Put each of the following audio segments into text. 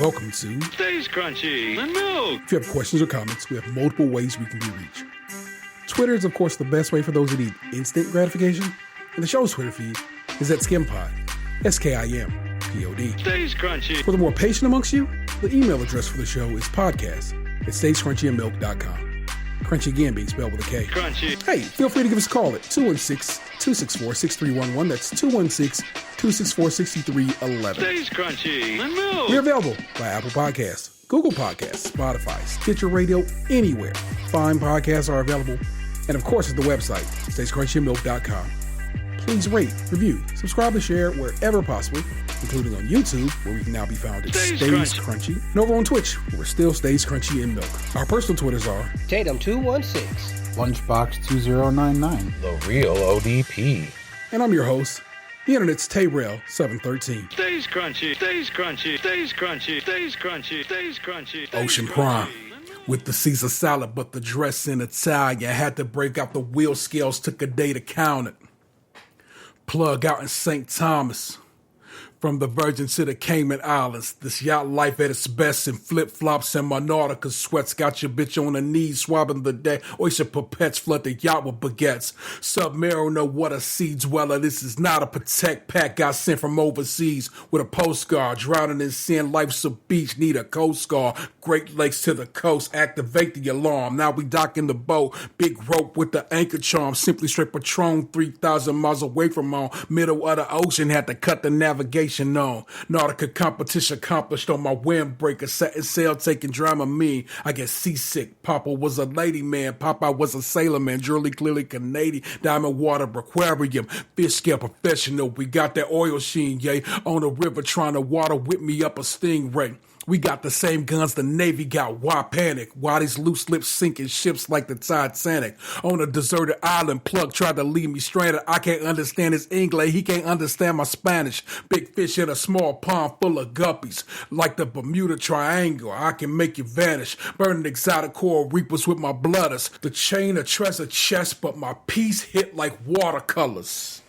Welcome to Stays Crunchy and Milk. If you have questions or comments, we have multiple ways we can be reached. Twitter is, of course, the best way for those who need instant gratification, and the show's Twitter feed is at SkimPod, SKIMPOD. Stays Crunchy. For the more patient amongst you, the email address for the show is podcast@stayscrunchyandmilk.com. Crunchy again being spelled with a K. Crunchy. Hey, feel free to give us a call at 216-264-6311. That's 216-264-6311. Stays Crunchy and Milk. We're available by Apple Podcasts, Google Podcasts, Spotify, Stitcher Radio, anywhere fine podcasts are available. And of course, at the website, stayscrunchyandmilk.com. Please rate, review, subscribe, and share wherever possible, including on YouTube, where we can now be found at Stays Crunchy. And over on Twitch, where we're still Stays Crunchy and Milk. Our personal Twitters are Tatum 216, Lunchbox 2099, The Real ODP. And I'm your host, the Internet's Tayrell 713. Stays Crunchy. Stays Crunchy. Stays Crunchy. Stays Crunchy. Stays Crunchy. Ocean Prime. With the Caesar salad, but the dress in Italian. Had to break out the wheel scales, took a day to count it. Plug out in St. Thomas. From the Virgin to the Cayman Islands, this yacht life at its best in flip-flops and my Nautica sweats. Got your bitch on her knees, swabbing the deck. Oyster pipettes flood the yacht with baguettes. Submariner, what a sea dweller. This is not a protect pack. Got sent from overseas with a postcard. Drowning in sin, life's a beach, need a coast guard. Great Lakes to the coast, activate the alarm. Now we docking the boat, big rope with the anchor charm. Simply straight Patron, 3,000 miles away from home. Middle of the ocean, had to cut the navigation on. Nautica competition accomplished on my windbreaker. Setting sail, taking Dramamine. I get seasick. Papa was a lady man. Popeye was a sailor man. Jewelry clearly Canadian. Diamond water aquarium. Fish scale professional. We got that oil sheen, yay. On the river trying to water whip me up a stingray. We got the same guns the Navy got. Why panic? Why these loose lips sinking ships like the Titanic? On a deserted island, Plug tried to leave me stranded. I can't understand his English. He can't understand my Spanish. Big fish in a small pond full of guppies. Like the Bermuda Triangle, I can make you vanish. Burning exotic coral reapers with my blooders. The chain of treasure chest, but my piece hit like watercolors.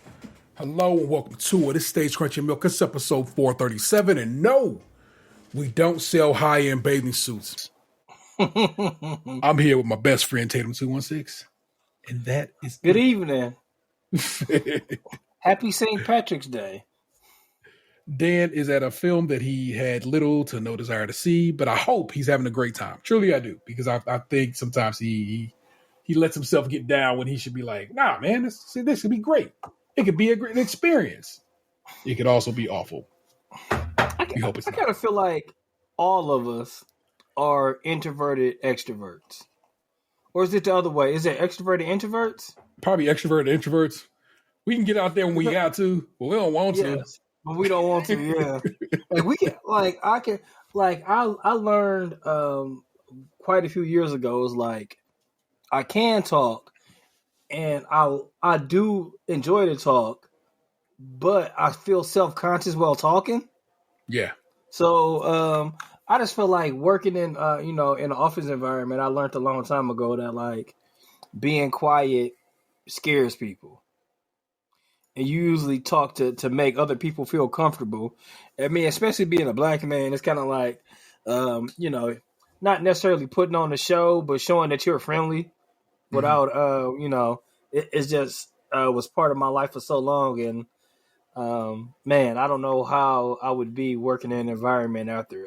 Hello and welcome to it. It's Stays Crunchy Milk. It's episode 437, and no, we don't sell high-end bathing suits. I'm here with my best friend, Tatum 216. And that is... Good evening. Happy St. Patrick's Day. Dan is at a film that he had little to no desire to see, but I hope he's having a great time. Truly I do, because I think sometimes he lets himself get down when he should be like, nah, man, this could be great. It could be a great experience. It could also be awful. I kind of feel like all of us are introverted extroverts. Or is it the other way? Is it extroverted introverts? Probably extroverted introverts. We can get out there when we got to, but we don't want to. But we don't want to, yeah. I learned quite a few years ago, is like, I can talk, and I do enjoy to talk, but I feel self-conscious while talking. Yeah. So I just feel like working in in an office environment, I learned a long time ago that like being quiet scares people. And you usually talk to make other people feel comfortable. I mean, especially being a black man, it's kind of like not necessarily putting on a show, but showing that you're friendly without it's just was part of my life for so long. And man, I don't know how I would be working in an environment after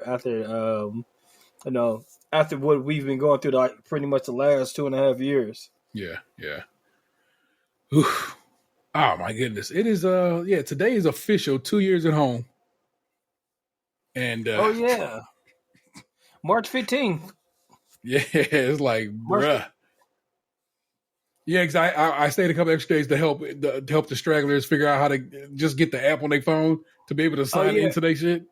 what we've been going through pretty much the last 2.5 years. Yeah. Oof. Oh my goodness. It is today is official 2 years at home. And oh yeah. March 15th. Yeah, it's like bruh. Yeah, because I stayed a couple extra days to help the stragglers figure out how to just get the app on their phone to be able to sign into their shit.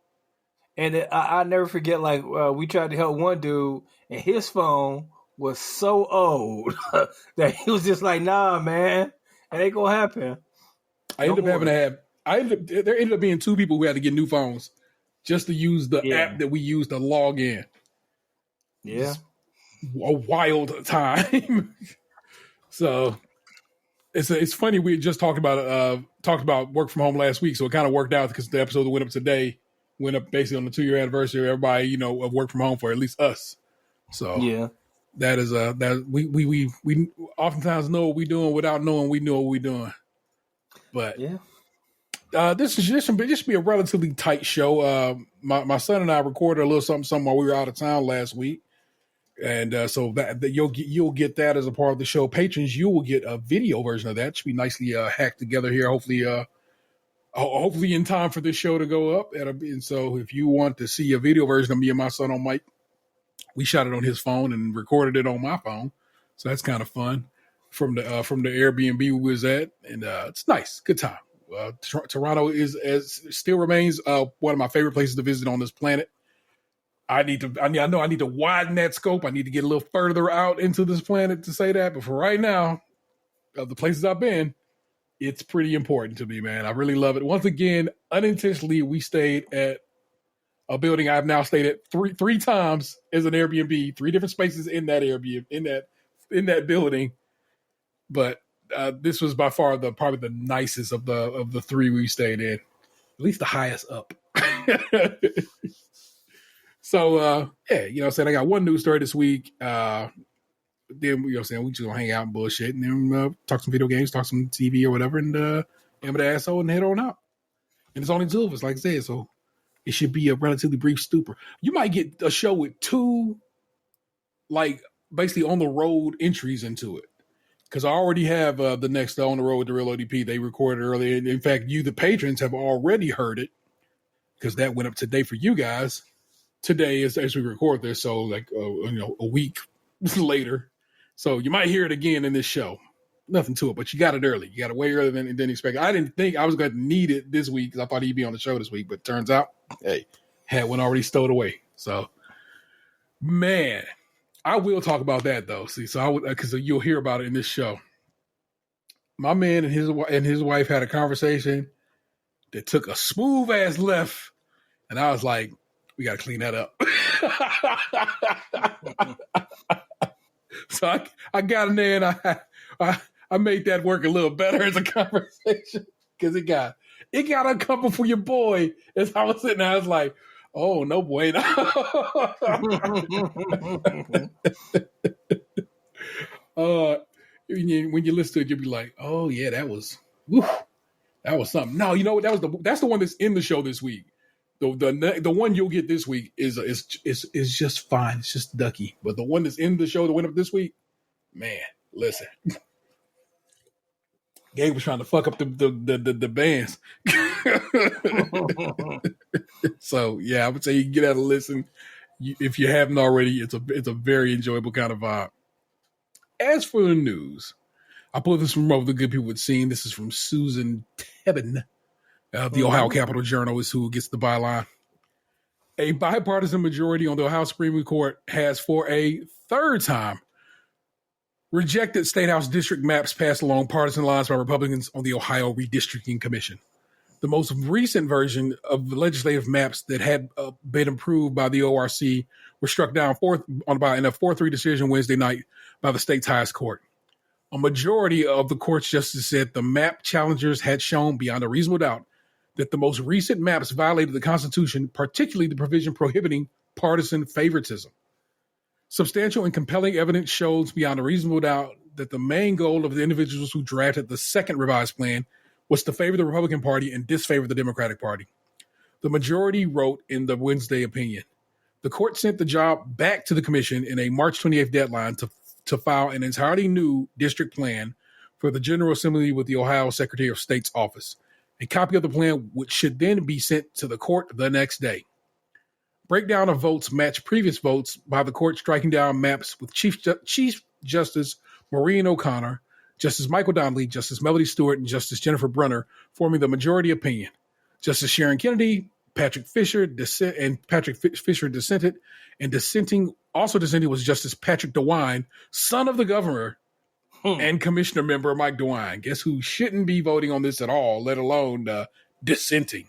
And I never forget, like, we tried to help one dude, and his phone was so old that he was just like, nah, man, it ain't going to happen. There ended up being two people who had to get new phones just to use the app that we used to log in. Yeah. A wild time. So it's funny. We just talked about work from home last week, so it kind of worked out because the episode that went up today went up basically on the 2-year anniversary of everybody, of work from home for at least us. So Yeah. that is that we oftentimes know what we're doing without knowing we know what we're doing. But Yeah. this should be a relatively tight show. My son and I recorded a little something while we were out of town last week. And so that you'll get that as a part of the show. Patrons, you will get a video version of that. It should be nicely hacked together here. Hopefully in time for this show to go up. And so if you want to see a video version of me and my son on mic, we shot it on his phone and recorded it on my phone. So that's kind of fun from the Airbnb we was at, and it's nice, good time. Toronto still remains one of my favorite places to visit on this planet. I know I need to widen that scope. I need to get a little further out into this planet to say that. But for right now, of the places I've been, it's pretty important to me, man. I really love it. Once again, unintentionally, we stayed at a building I've now stayed at three times as an Airbnb, 3 different spaces in that Airbnb, in that building. But this was by far probably the nicest of the 3 we stayed in, at least the highest up. So, yeah, I got one news story this week. Then, we just gonna hang out and bullshit, and then talk some video games, talk some TV or whatever, and hammer the asshole and head on out. And it's only 2 of us, like I said, so it should be a relatively brief stupor. You might get a show with 2, like, basically on the road entries into it. Because I already have the next On the Road with the Real ODP. They recorded earlier. And in fact, you, the patrons, have already heard it because that went up today for you guys. Today, as we record this, so like a week later. So you might hear it again in this show. Nothing to it, but you got it early. You got it way earlier than expected. I didn't think I was going to need it this week because I thought he'd be on the show this week, but turns out, hey, had one already stowed away. So, man, I will talk about that though. See, so I would because you'll hear about it in this show. My man and his wife had a conversation that took a smooth ass left, and I was like, we got to clean that up. So I got in there and I made that work a little better as a conversation because it got uncomfortable for your boy. As I was sitting there, I was like, oh, no bueno. When you listen to it, you'll be like, oh yeah, that was something. No, you know what? That's the one that's in the show this week. The one you'll get this week is just fine. It's just ducky. But the one that's in the show that went up this week, man, listen. Gabe was trying to fuck up the bands. So yeah, I would say you can get out a listen if you haven't already. It's a very enjoyable kind of vibe. As for the news, I pulled this from the good people had seen. This is from Susan Tebben. The Ohio Capitol Journal is who gets the byline. A bipartisan majority on the Ohio Supreme Court has, for a third time, rejected State House district maps passed along partisan lines by Republicans on the Ohio Redistricting Commission. The most recent version of the legislative maps that had been approved by the ORC were struck down in a 4-3 decision Wednesday night by the state's highest court. A majority of the court's justices said the map challengers had shown beyond a reasonable doubt that the most recent maps violated the Constitution, particularly the provision prohibiting partisan favoritism. Substantial and compelling evidence shows beyond a reasonable doubt that the main goal of the individuals who drafted the second revised plan was to favor the Republican Party and disfavor the Democratic Party. The majority wrote in the Wednesday opinion. The court sent the job back to the commission in a March 28th deadline to file an entirely new district plan for the General Assembly with the Ohio Secretary of State's office. A copy of the plan should then be sent to the court the next day. Breakdown of votes matched previous votes by the court striking down maps with Chief Justice Maureen O'Connor, Justice Michael Donnelly, Justice Melody Stewart, and Justice Jennifer Brunner forming the majority opinion. Justice Sharon Kennedy, Patrick Fisher dissented, and dissenting was Justice Patrick DeWine, son of the governor, and commissioner member Mike DeWine. Guess who shouldn't be voting on this at all, let alone dissenting?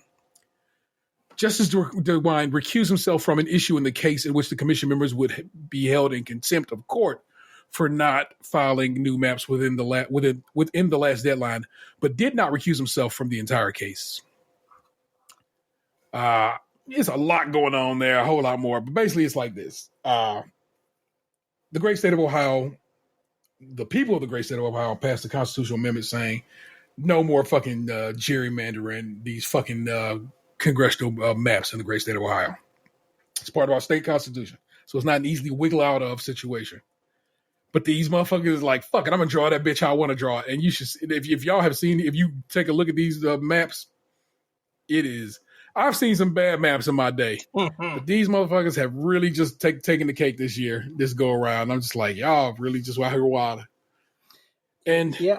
Justice DeWine recused himself from an issue in the case in which the commission members would be held in contempt of court for not filing new maps within the last deadline, but did not recuse himself from the entire case. it's a lot going on there, a whole lot more. But basically, it's like this: the great state of Ohio, the people of the great state of Ohio passed a constitutional amendment saying no more fucking gerrymandering these fucking congressional maps in the great state of Ohio. It's part of our state constitution, so it's not an easily wiggle out of situation. But these motherfuckers is like, fuck it, I'm gonna draw that bitch how I want to draw it. And you should, if y'all have seen, if you take a look at these maps, it is. I've seen some bad maps in my day, but these motherfuckers have really just taken the cake this year, this go around. I'm just like, y'all really just out here wild. And yeah,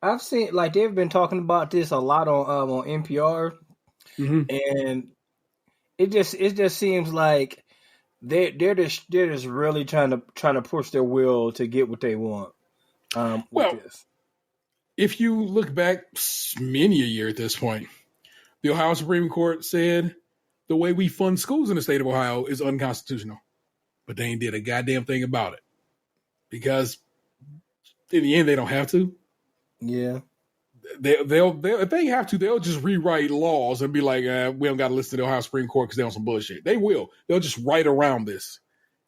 I've seen like they've been talking about this a lot on NPR, and it just seems like they're just really trying to push their will to get what they want. With this. If you look back many a year at this point, the Ohio Supreme Court said the way we fund schools in the state of Ohio is unconstitutional, but they ain't did a goddamn thing about it because in the end they don't have to. Yeah. They'll if they have to, they'll just rewrite laws and be like, we don't got to listen to the Ohio Supreme Court because they're on some bullshit. They will. They'll just write around this,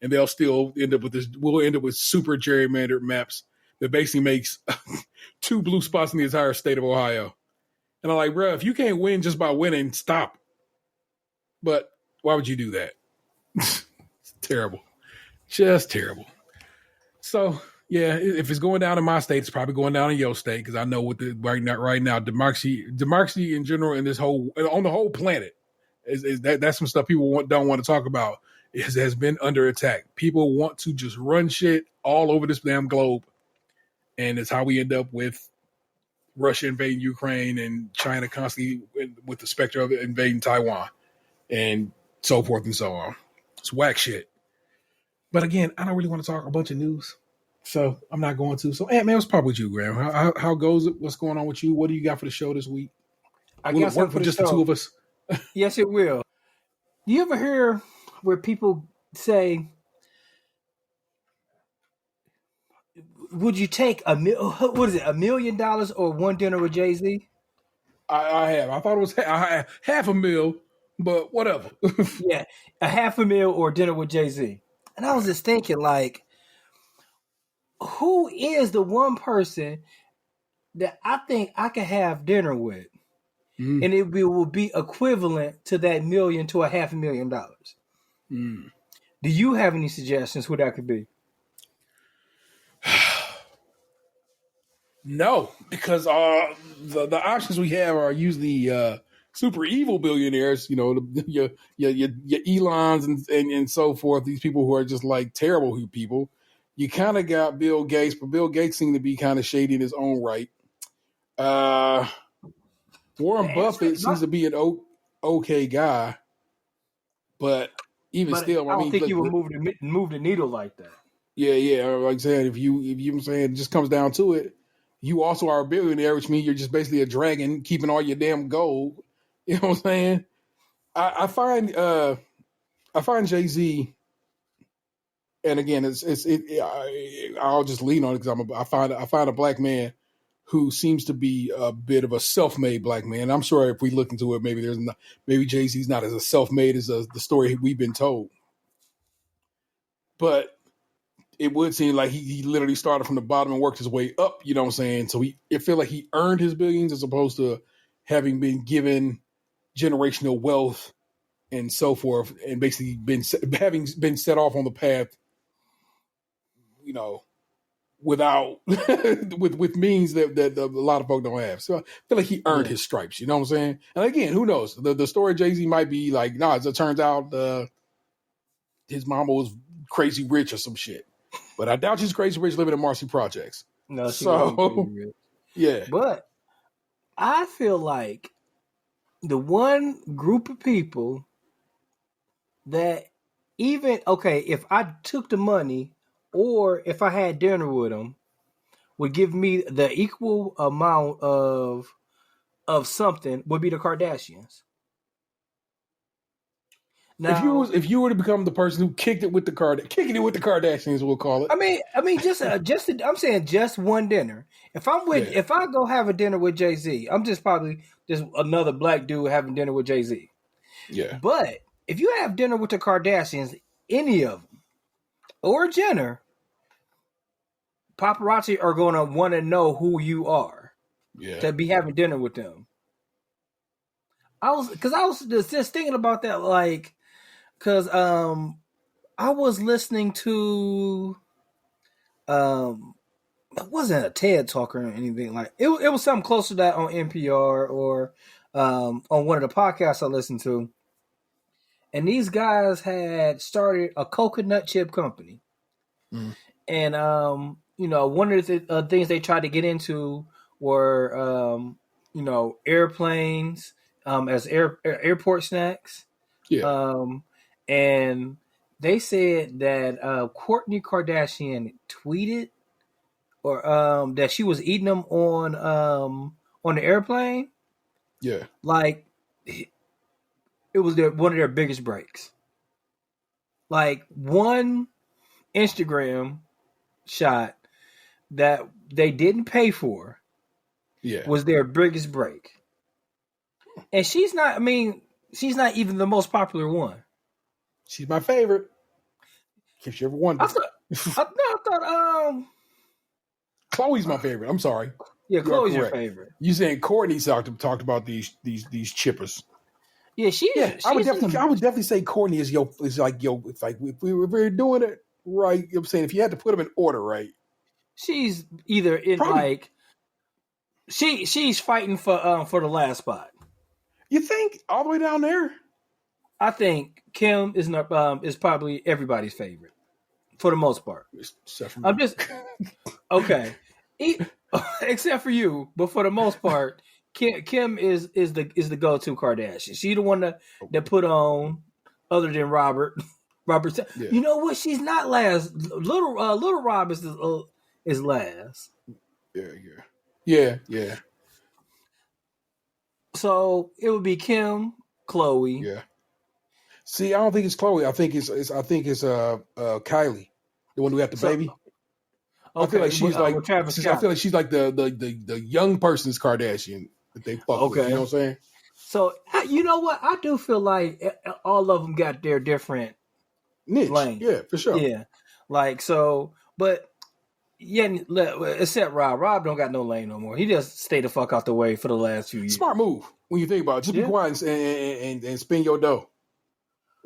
and they'll still end up with this. We'll end up with super gerrymandered maps that basically makes 2 blue spots in the entire state of Ohio. And I'm like, bro, if you can't win just by winning, stop. But why would you do that? It's terrible, just terrible. So. Yeah, if it's going down in my state, it's probably going down in your state because I know what the right now democracy in general and this whole on the whole planet is that's some stuff people don't want to talk about. It has been under attack. People want to just run shit all over this damn globe, and it's how we end up with Russia invading Ukraine and China constantly with the specter of invading Taiwan and so forth and so on. It's whack shit. But again, I don't really want to talk a bunch of news. So I'm not going to. So, man, what's up with you, Graham? How goes it? What's going on with you? What do you got for the show this week? I Will guess it work for just the two of us? Yes, it will. Do you ever hear where people say, "Would you take $1 million or one dinner with Jay-Z?" I have. I thought it was $500,000, but whatever. Yeah, $500,000 or dinner with Jay-Z. And I was just thinking, like, who is the one person that I think I could have dinner with, and it will be equivalent to that million to $500,000? Do you have any suggestions who that could be? No, because the options we have are usually super evil billionaires. You know, your Elons and so forth. These people who are just like terrible people. You kind of got Bill Gates, but Bill Gates seemed to be kind of shady in his own right. Warren Buffett seems to be an okay guy, but still, I don't think you would move the needle like that. Yeah. Like I said, if you it just comes down to it, you also are a billionaire, which means you're just basically a dragon keeping all your damn gold. You know what I'm saying? I find Jay-Z. And again, I'll just lean on it because I find a black man who seems to be a bit of a self-made black man. I'm sure if we look into it, maybe Jay-Z's not as self-made as the story we've been told. But it would seem like he literally started from the bottom and worked his way up. You know what I'm saying? So it feel like he earned his billions as opposed to having been given generational wealth and so forth, and basically having been set off on the path. You know, without with means that a lot of folks don't have. So I feel like he earned his stripes. You know what I'm saying? And again, who knows? The story of Jay-Z might be like, nah, as it turns out, his mama was crazy rich or some shit. But I doubt she's crazy rich living in Marcy Projects. No, she wasn't crazy rich. Yeah. But I feel like the one group of people that if I took the money or if I had dinner with them, would give me the equal amount of something would be the Kardashians. Now, if you were to become the person who kicking it with the Kardashians, we'll call it. I mean, I'm saying just one dinner. If I go have a dinner with Jay-Z, I'm just probably just another black dude having dinner with Jay-Z. Yeah. But if you have dinner with the Kardashians, any of them, or Jenner, paparazzi are going to want to know who you are Yeah. to be having dinner with them. I was just thinking about that, like, because I was listening to it wasn't a TED talk or anything like it. It was something close to that on NPR or on one of the podcasts I listened to, and these guys had started a coconut chip company, and one of the things they tried to get into were airplanes as airport snacks. Yeah. And they said that Kourtney Kardashian tweeted or that she was eating them on the airplane. Yeah. Like it was one of their biggest breaks. Like one Instagram shot that they didn't pay for Yeah. was their biggest break. And she's not even the most popular one. She's my favorite. If you ever wondered. I thought Chloe's my favorite. I'm sorry. yeah, Chloe's your favorite. You saying Courtney talked about these chippers. Yeah, I would definitely say Courtney is like if we were doing it right, you know what I'm saying, if you had to put them in order, right? She's either in like she's fighting for the last spot. You think all the way down there? I think Kim is probably everybody's favorite for the most part. I'm just okay, except for you. But for the most part, Kim is the go-to Kardashian. She's the one that put on, other than Robert. Robert, yeah. You know what? She's not last. Little Rob is last. Yeah. So it would be Kim, Chloe. Yeah. See, I don't think it's Chloe. I think it's Kylie, the one who had the baby. Okay. I feel like she's I feel like she's like the young person's Kardashian that they fuck with. You know what I'm saying? So you know what? I do feel like all of them got their different niche. Lane. Yeah, for sure. Yeah, like so, but yeah, except Rob. Rob don't got no lane no more. He just stayed the fuck out the way for the last few years. Smart move when you think about it. Just be quiet and spend your dough.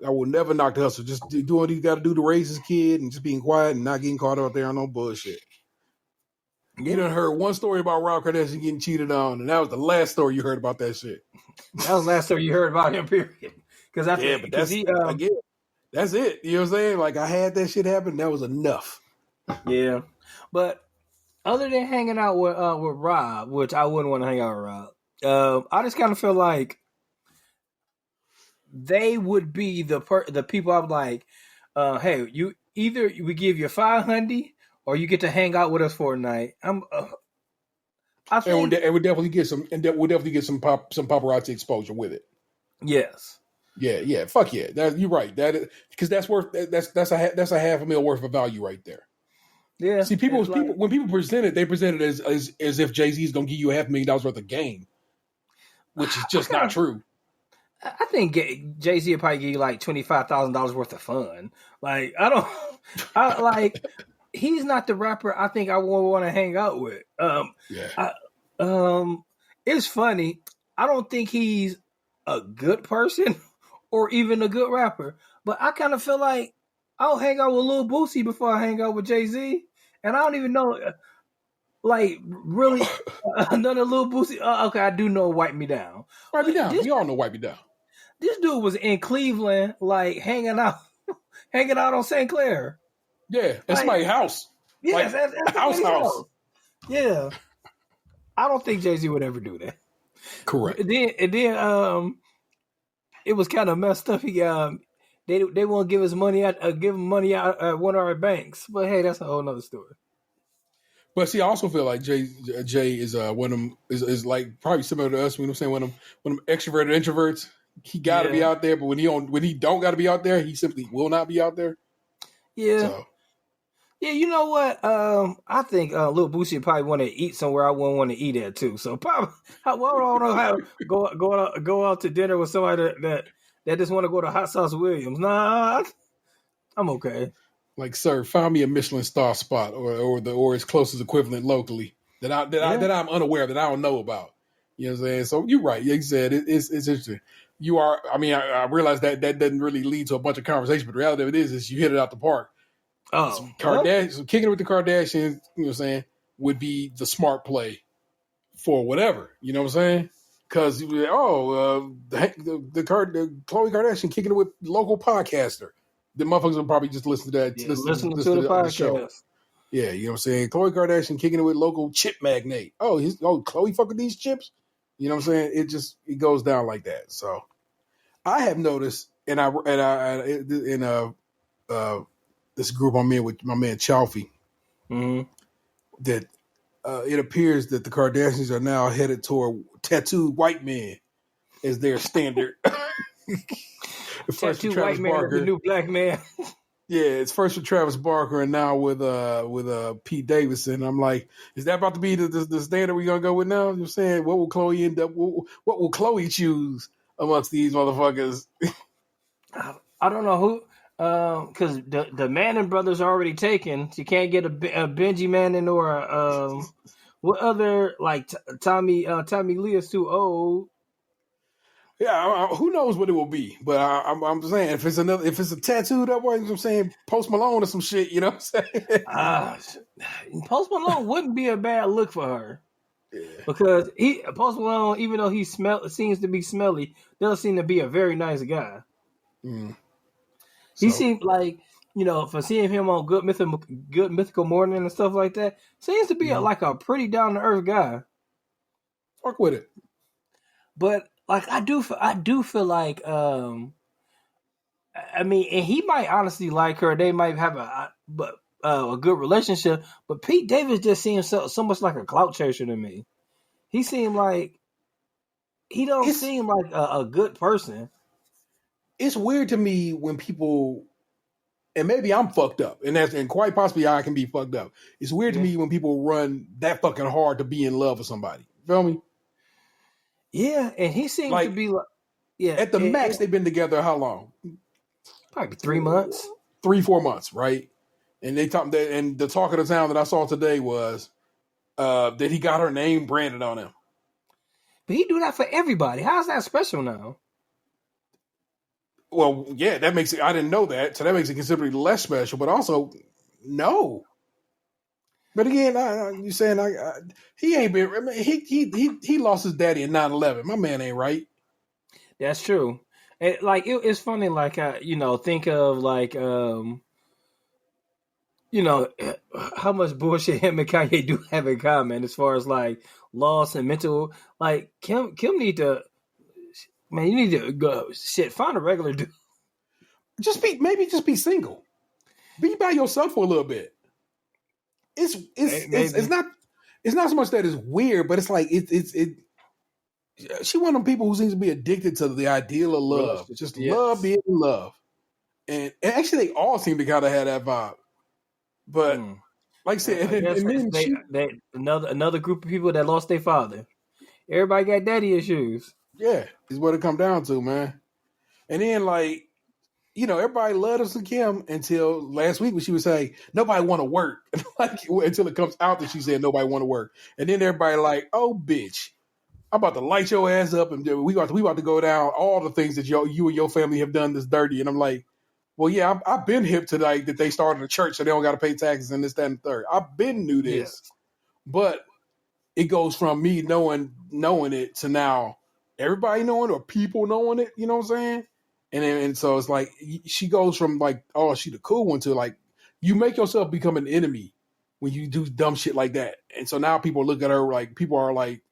I will never knock the hustle. Just doing what you got to do to raise his kid and just being quiet and not getting caught out there on no bullshit. Yeah. You done heard one story about Rob Kardashian getting cheated on, and that was the last story you heard about that shit. That was the last story you heard about him, period. Because that's it. You know what I'm saying? Like, I had that shit happen. That was enough. Yeah. But other than hanging out with Rob, which I wouldn't want to hang out with Rob, I just kind of feel like they would be the people I'm like, hey, you either we give you $500 or you get to hang out with us for a night. I think, and we definitely get some paparazzi exposure with it. Yes. Yeah. Fuck yeah. You're right. Because that's worth that's a $500,000 worth of value right there. Yeah. See, when people present it, they present it as if Jay-Z is gonna give you $500,000 worth of game, which is just not true. I think Jay-Z will probably give you like $25,000 worth of fun. Like he's not the rapper I think I would want to hang out with. It's funny. I don't think he's a good person or even a good rapper, but I kind of feel like I'll hang out with Lil Boosie before I hang out with Jay-Z, and I don't even know, like, really, none of Lil Boosie. Okay, I do know Wipe Me Down. Wipe Me Down. We all know Wipe Me Down. This dude was in Cleveland, like hanging out on St. Clair. Yeah, that's my house. Yeah, like, that's house. Yeah, I don't think Jay-Z would ever do that. Correct. And then, it was kind of messed up. He they won't give him money out at one of our banks. But hey, that's a whole nother story. But see, I also feel like Jay is one of them is like probably similar to us. You know what I'm saying? One of them extroverted introverts. He got to be out there, but when he don't got to be out there, he simply will not be out there. Yeah. So. Yeah, you know what? I think Lil Boosie probably want to eat somewhere I wouldn't want to eat at too. So probably, I don't know how go out to dinner with somebody that just want to go to Hot Sauce Williams. Nah, I'm okay. Like, sir, find me a Michelin star spot or its closest equivalent locally that I'm unaware of, that I don't know about. You know what I'm saying? So you're right. Like you said, it's interesting. You are. I mean, I realize that doesn't really lead to a bunch of conversation, but the reality of it is you hit it out the park. Oh, Kardashians, kicking it with the Kardashians, you know what I'm saying, would be the smart play for whatever. You know what I'm saying? Because the Khloe Kardashian kicking it with local podcaster. The motherfuckers will probably just listen to that. yeah, Listen to the podcast. Show. Yeah, you know what I'm saying? Khloe Kardashian kicking it with local chip magnate. Khloe fucking these chips. You know what I'm saying? It goes down like that. So I have noticed, in this group I'm in with my man Chalfie, that it appears that the Kardashians are now headed toward tattooed white men as their standard. Tattooed white man, the new black man. Yeah, it's first with Travis Barker and now with Pete Davidson. I'm like, is that about to be the standard we're gonna go with now? You know what I'm saying, what will Khloe end up? What will Khloe choose amongst these motherfuckers? I don't know who, because the Manning brothers are already taken. She can't get a Benji Manning or a what other, like Tommy Lee is too old. Yeah, who knows what it will be? But I'm saying if it's a tattooed up one, you know what I'm saying, Post Malone or some shit, you know what I'm saying? Post Malone wouldn't be a bad look for her. Yeah. Because Post Malone, even though he seems to be smelly, does seem to be a very nice guy. He seems like, for seeing him on Good Mythical Morning and stuff like that, seems to be like a pretty down to earth guy. Fuck with it. But like I do feel like I mean, and he might honestly like her. They might have a good relationship. But Pete Davis just seems so much like a clout chaser to me. He seemed like he don't seem like a good person. It's weird to me when people, and maybe I'm fucked up, and quite possibly I can be fucked up. It's weird to me when people run that fucking hard to be in love with somebody. Feel me? Yeah, and he seems to be like, at the max they've been together how long? Probably 3 months, 3-4 months, right? And they talk that, and the talk of the town that I saw today was that he got her name branded on him. But he do that for everybody. How's that special now? Well, yeah, that makes it. I didn't know that, so that makes it considerably less special. But also, no. But again, you saying he ain't been. I mean, he lost his daddy in 9/11. My man ain't right. That's true. And it's funny. Like think of like how much bullshit him and Kanye do have in common as far as like loss and mental. Like Kim need to. Man, you need to go find a regular dude. Maybe be single. Be by yourself for a little bit. It's not so much that it's weird, but it's like she one of them people who seems to be addicted to the ideal of love. Just love being in love. And actually they all seem to kind of have that vibe. But like I said, another group of people that lost their father. Everybody got daddy issues. Yeah, is what it come down to, man. And then, like, everybody loved us and Kim until last week when she would say, nobody want to work. Until it comes out that she said nobody want to work. And then everybody like, oh, bitch, I'm about to light your ass up and we about to go down all the things that you and your family have done that's dirty. And I'm like, well, yeah, I've been hip to that they started a church so they don't got to pay taxes and this, that, and the third. I've been knew this. But it goes from me knowing it to now everybody knowing or people knowing it, you know what I'm saying? And so it's like she goes from like, oh, she the cool one to like you make yourself become an enemy when you do dumb shit like that. And so now people look at her like people are like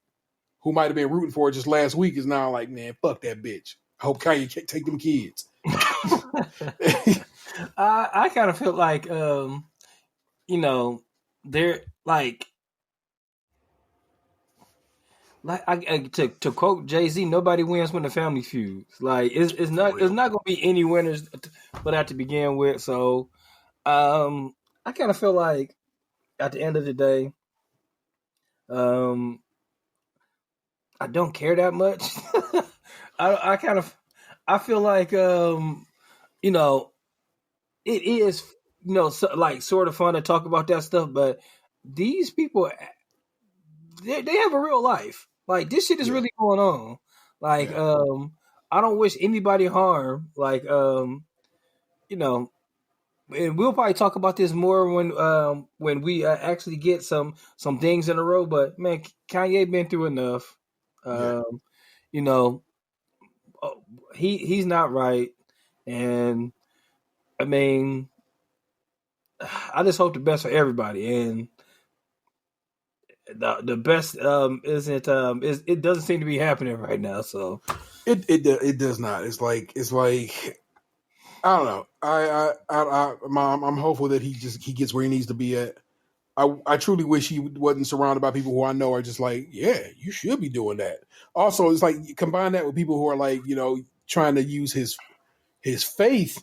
who might have been rooting for her just last week is now like, man, fuck that bitch. I hope Kanye can't take them kids. I kind of feel like they're like to quote Jay-Z, nobody wins when the family feuds. Like it's not gonna be any winners for that to begin with. So I kind of feel like at the end of the day, I don't care that much. I I feel like you know, it is like sort of fun to talk about that stuff, but these people they have a real life. Like this shit is Yeah, really going on. Like yeah, I don't wish anybody harm. Like you know, and we'll probably talk about this more when we actually get some things in a row. But man, Kanye been through enough. yeah. You know, uh, he's not right, and I mean, I just hope the best for everybody. And the best isn't it doesn't seem to be happening right now. So It does not. It's like I don't know. I'm hopeful that he gets where he needs to be at. I truly wish he wasn't surrounded by people who I know are just like, yeah, you should be doing that. Also, it's like you combine that with people who are like, trying to use his faith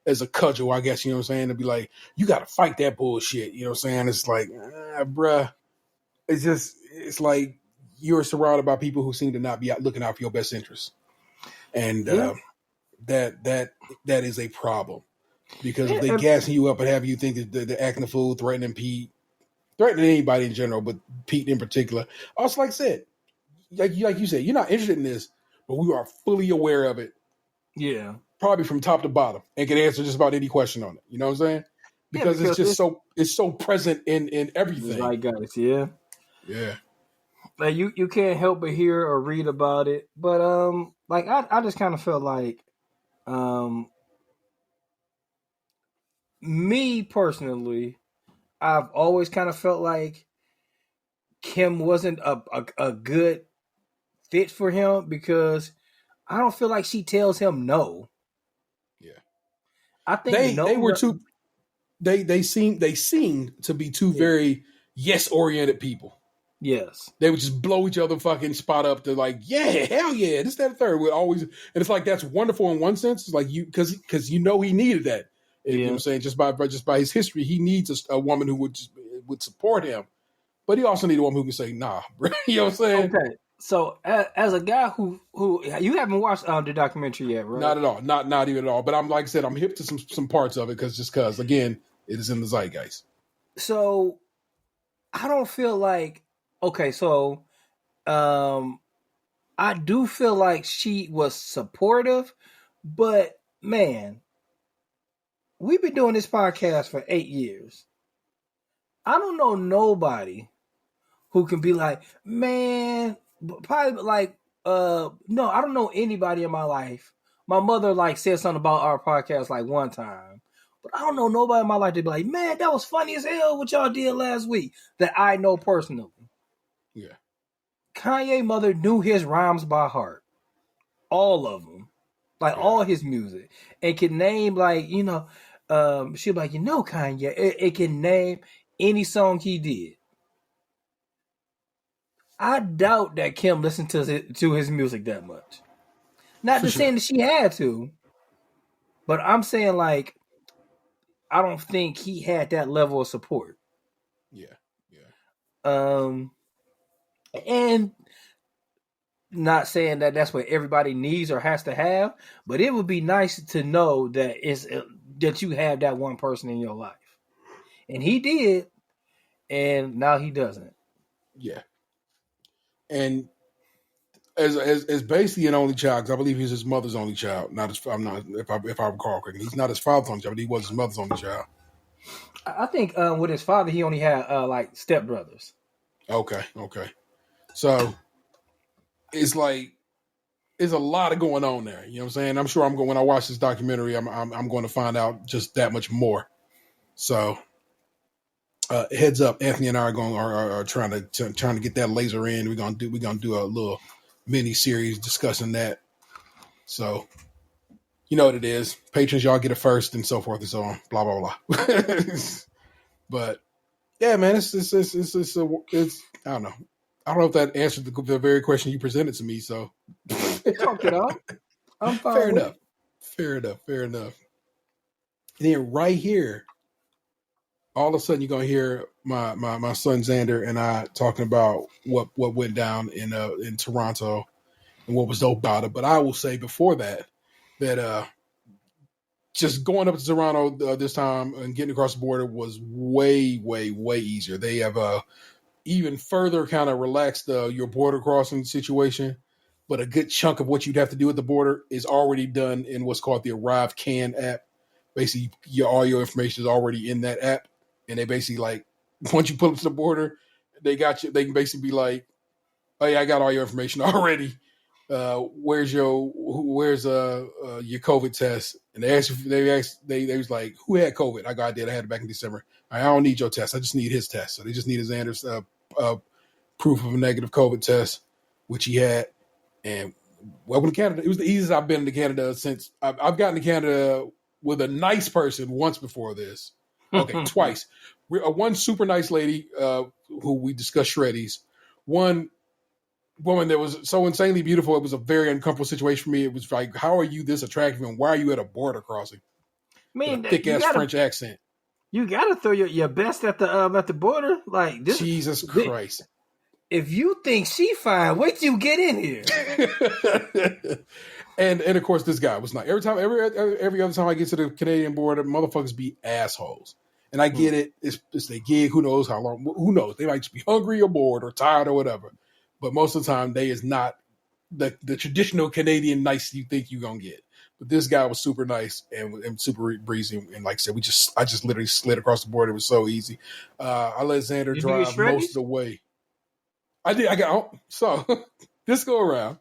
as a cudgel, I guess, you know what I'm saying, to be like, you got to fight that bullshit. You know what I'm saying? It's like, bruh, it's like you're surrounded by people who seem to not be out looking out for your best interests. And yeah, that is a problem because if yeah, they gassing you up and have you think that they're acting a fool, threatening Pete, threatening anybody in general, but Pete in particular. Also, like I said, like you said, you're not interested in this, but we are fully aware of it, yeah, probably from top to bottom, and can answer just about any question on it. You know what I'm saying? Because it's just it's so present in everything. like guys, yeah. Yeah. Like you can't help but hear or read about it. But like I just kind of felt like um me personally, I've always kind of felt like Kim wasn't a good fit for him because I don't feel like she tells him no. Yeah. I think They were too they seemed to be two yeah, very yes oriented people. yes. They would just blow each other fucking spot up to like, yeah, hell yeah, this, that, third. Would always, and it's like that's wonderful in one sense. It's like because he needed that. You know what Yeah. I'm saying? Just by his history, he needs a woman who would support him. But he also needed a woman who can say, nah, bro. You know what I'm saying? Okay. So as a guy who you haven't watched the documentary yet, right? Not at all. Not even at all. But I'm like I said, I'm hip to some parts of it because again, it is in the zeitgeist. So I don't feel like okay, so I do feel like she was supportive, but man, we've been doing this podcast for 8 years. I don't know nobody who can be like, man, probably like, no, I don't know anybody in my life. My mother like said something about our podcast like one time, but I don't know nobody in my life to be like, man, that was funny as hell what y'all did last week that I know personally. Yeah. Kanye mother knew his rhymes by heart, all of them, like all his music, and can name like she'll be like Kanye, it can name any song he did. I doubt that Kim listened to his music that much. Not For to sure. saying that she had to, but I'm saying like I don't think he had that level of support. Yeah. Yeah. And not saying that that's what everybody needs or has to have, but it would be nice to know that that you have that one person in your life, and he did, and now he doesn't. Yeah. And as basically an only child, because I believe he's his mother's only child. Not his, I'm not if I recall correctly, he's not his father's only child, but he was his mother's only child. I think with his father, he only had like stepbrothers. Okay. So it's like there's a lot of going on there. You know what I'm saying? I'm sure I'm going when I watch this documentary, I'm going to find out just that much more. So heads up, Anthony and I are trying to get that laser in. We're gonna do a little mini series discussing that. So you know what it is. Patrons, y'all get it first, and so forth and so on. Blah blah blah. But yeah, man, it's I don't know. I don't know if that answered the very question you presented to me. So Talked it out. I'm fine. fair with enough. Fair enough. And then right here, all of a sudden you're gonna hear my son Xander and I talking about what went down in Toronto and what was dope about it. But I will say before that But just going up to Toronto this time and getting across the border was way, way, way easier. They have even further kind of relaxed your border crossing situation, but a good chunk of what you'd have to do at the border is already done in what's called the Arrive Can app. Basically, all your information is already in that app, and they basically like once you pull up to the border, they got you. They can basically be like, "Oh yeah, I got all your information already. Where's your COVID test?" And they was like, "Who had COVID?" I did. I had it back in December. I don't need your test. I just need his test. So they just needed Xander's proof of a negative COVID test, which he had. And welcome to Canada. It was the easiest I've been to Canada since I've gotten to Canada with a nice person once before this. Okay, twice. One super nice lady who we discussed shreddies. One woman that was so insanely beautiful, it was a very uncomfortable situation for me. It was like, how are you this attractive and why are you at a border crossing? I mean, thick ass French accent. You gotta throw your best at the border. Like this, Jesus Christ. If you think she fine, wait till you get in here. and of course, this guy was not. Every other time I get to the Canadian border, motherfuckers be assholes. And I get it. It's their gig. Who knows how long? Who knows? They might just be hungry or bored or tired or whatever. But most of the time, they is not the traditional Canadian nice you think you're gonna get. But this guy was super nice and super breezy. And like I said, I just literally slid across the border. It was so easy. I let Xander drive most of the way. I did. So this go around.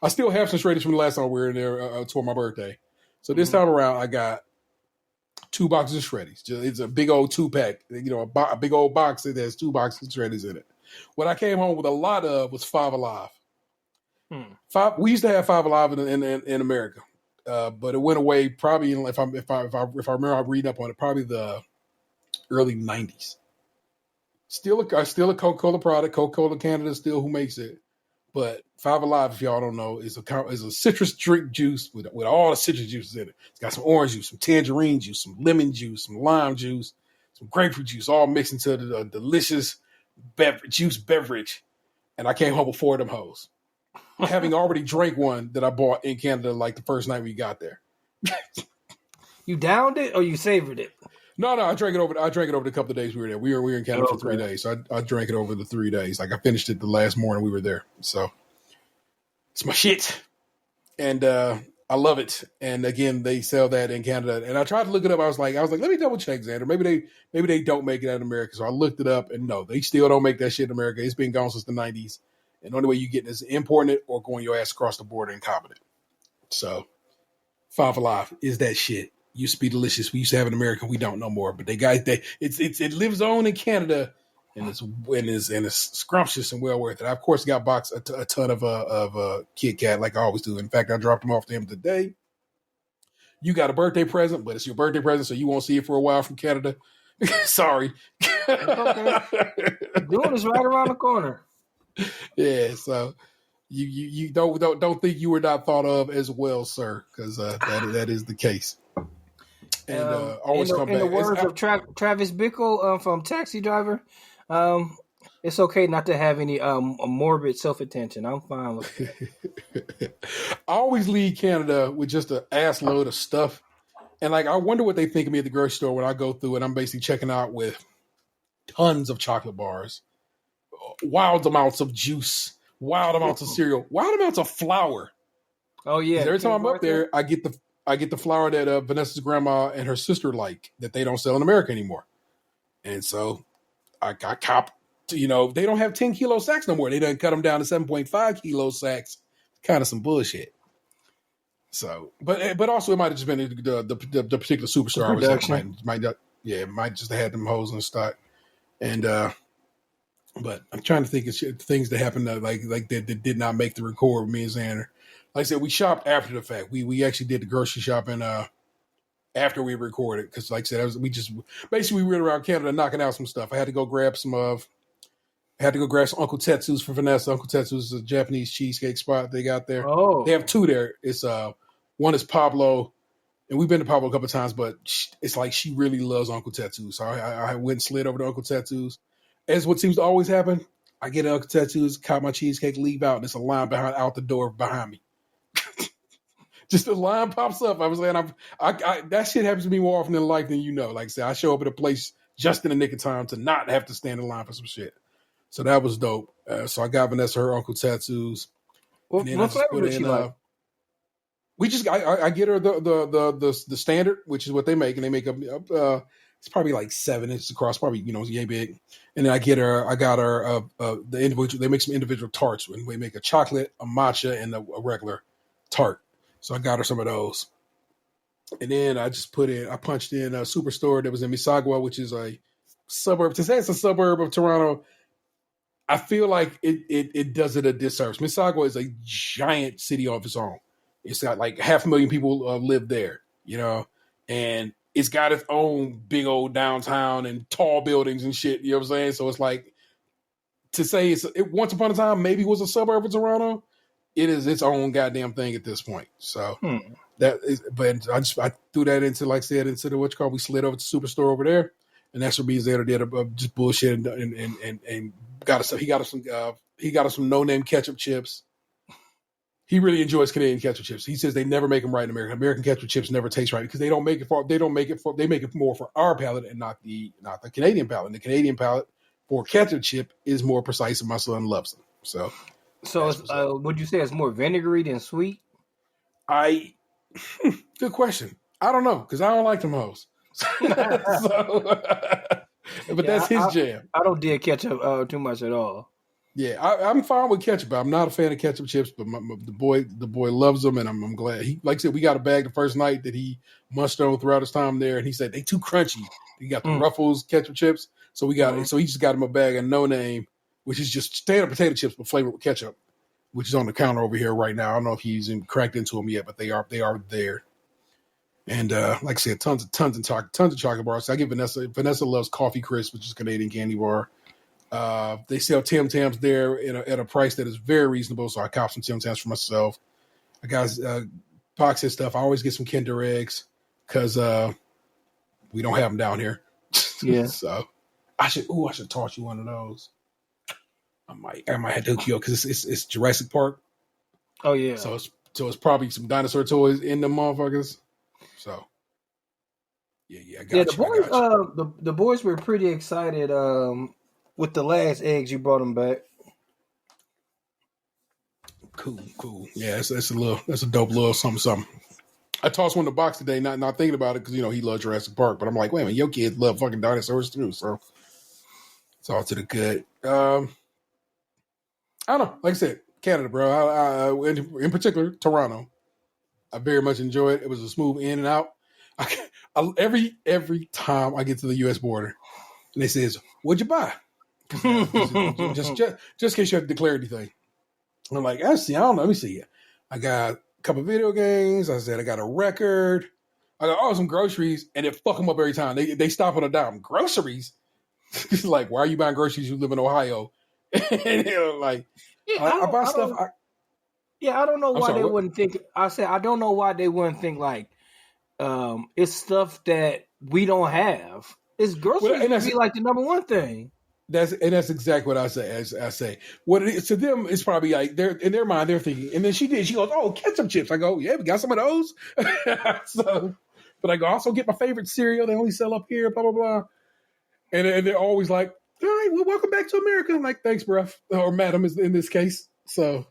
I still have some shredders from the last time we were in there for my birthday. So this time around, I got 2 boxes of shreddies. It's a big old 2-pack. A big old box that has 2 boxes of shreddies in it. What I came home with a lot of was 5 Alive. We used to have 5 Alive in America, but it went away probably if I remember I'm reading up on it, probably the early 90s. Still a Coca-Cola product. Coca-Cola Canada is still who makes it. But 5 Alive, if y'all don't know, is a citrus drink juice with all the citrus juices in it. It's got some orange juice, some tangerine juice, some lemon juice, some lime juice, some grapefruit juice, all mixed into a delicious beverage. And I came home with 4 of them hoes. Having already drank one that I bought in Canada like the first night we got there. You downed it or you savored it? No, I drank it over the couple of days we were there. We were in Canada for 3 days. So I drank it over the 3 days. Like I finished it the last morning we were there. So it's my shit. And I love it. And again, they sell that in Canada. And I tried to look it up. I was like, let me double check, Xander. Maybe they don't make it out in America. So I looked it up and no, they still don't make that shit in America. It's been gone since the 90s. And the only way you get it is importing it or going your ass across the border and copping it. So 5 Alive is that shit. Used to be delicious. We used to have it in America. We don't no more. But it lives on in Canada, and it's scrumptious and well worth it. I of course got a ton of Kit Kat like I always do. In fact, I dropped them off to him today. You got a birthday present, but it's your birthday present, so you won't see it for a while from Canada. Sorry. Okay. Doing is right around the corner. Yeah. So you don't think you were not thought of as well, sir, because that is the case. And always come back. In the words of Travis Bickle from Taxi Driver, it's okay not to have any morbid self-attention. I'm fine with it. I always leave Canada with just an ass load of stuff. And like, I wonder what they think of me at the grocery store when I go through and I'm basically checking out with tons of chocolate bars, wild amounts of juice, wild amounts of cereal, wild amounts of flour. Oh yeah. Every time I'm up there, I get the flour that Vanessa's grandma and her sister like that they don't sell in America anymore. And so I cop, they don't have 10 kilo sacks no more. They done cut them down to 7.5 kilo sacks. Kind of some bullshit. So, but also it might have just been the particular superstar I was at. Might just have had them hoes in stock. And, but I'm trying to think of things that happened that did not make the record with me and Xander. Like I said, we shopped after the fact. We actually did the grocery shopping after we recorded because, like I said, we went around Canada knocking out some stuff. I had to go grab some Uncle Tetsu's for Vanessa. Uncle Tetsu's is a Japanese cheesecake spot they got there. Oh, they have 2 there. It's one is Pablo, and we've been to Pablo a couple of times, but it's like she really loves Uncle Tetsu's. So I went and slid over to Uncle Tetsu's. As what seems to always happen, I get Uncle Tetsu's, cop my cheesecake, leave out, and there's a line out the door behind me. Just the line pops up. I was like, that shit happens to me more often in life than you know. Like I said, I show up at a place just in the nick of time to not have to stand in line for some shit. So that was dope. So I got Vanessa her uncle tattoos. What And then I just flavor put does in, she like? I get her the standard, which is what they make, and they make it's probably like 7 inches across, probably yay big. And then I got her the individual. They make some individual tarts, and we make a chocolate, a matcha, and a regular tart. So I got her some of those. And then I punched in a superstore that was in Mississauga, which is a suburb. To say it's a suburb of Toronto, I feel like it does it a disservice. Mississauga is a giant city of its own. It's got like 500,000 people live there, and it's got its own big old downtown and tall buildings and shit. You know what I'm saying? So it's like, to say it once upon a time maybe was a suburb of Toronto, it is its own goddamn thing at this point. So but I threw that into, like I said, into the we slid over to Superstore over there, and that's what means there did just bullshit and got us some no name ketchup chips. He really enjoys Canadian ketchup chips. He says they never make them right in America. American ketchup chips never taste right because they make it more for our palate and not the Canadian palate. And the Canadian palate for ketchup chip is more precise, and my son loves them. So would you say it's more vinegary than sweet? Good question. I don't know because I don't like them hoes. But that's his jam. I don't dig ketchup too much at all. Yeah, I'm fine with ketchup. I'm not a fan of ketchup chips, but the boy loves them, and I'm glad. He, like I said, we got a bag the first night that he munched on throughout his time there, and he said they too crunchy. He got the Ruffles ketchup chips, so he just got him a bag of No Name, which is just standard potato chips but flavored with ketchup, which is on the counter over here right now. I don't know if he's cracked into them yet, but they are there. And like I said, tons of chocolate bars. So I give Vanessa loves Coffee Crisp, which is a Canadian candy bar. They sell Tim Tams there at a price that is very reasonable, so I cop some Tim Tams for myself. I got box and stuff. I always get some Kinder Eggs because we don't have them down here. Yeah. So I should toss you one of those. I might have to hook you up because it's Jurassic Park. Oh yeah. So it's probably some dinosaur toys in the motherfuckers. So yeah, I got you. The boys were pretty excited. With the last eggs, you brought them back. Cool. Yeah, that's a dope little something. I tossed one in the box today, not thinking about it because he loves Jurassic Park. But I'm like, wait a minute, your kids love fucking dinosaurs too, so it's all to the good. I don't know. Like I said, Canada, bro. In particular, Toronto. I very much enjoy it. It was a smooth in and out. Every time I get to the U.S. border, and they says, "What'd you buy?" just in case you have to declare anything. I'm like, I don't know. Let me see. I got a couple video games. I said I got a record. I got some groceries, and it fuck them up every time. They stop on a dime. Groceries? It's like, why are you buying groceries? You live in Ohio. And I buy stuff. I don't know why they wouldn't think. I said I don't know why they wouldn't think like it's stuff that we don't have. It's groceries would be like the number one thing. That's exactly what I say. What it is to them, it's probably like they're in their mind they're thinking. And then she goes, "Oh, ketchup chips." I go, "Yeah, we got some of those." But I go, "Also get my favorite cereal. They only sell up here." Blah blah blah. And they're always like, "All right, well, welcome back to America." I'm like, "Thanks, bruh," or "Madam," is in this case. So,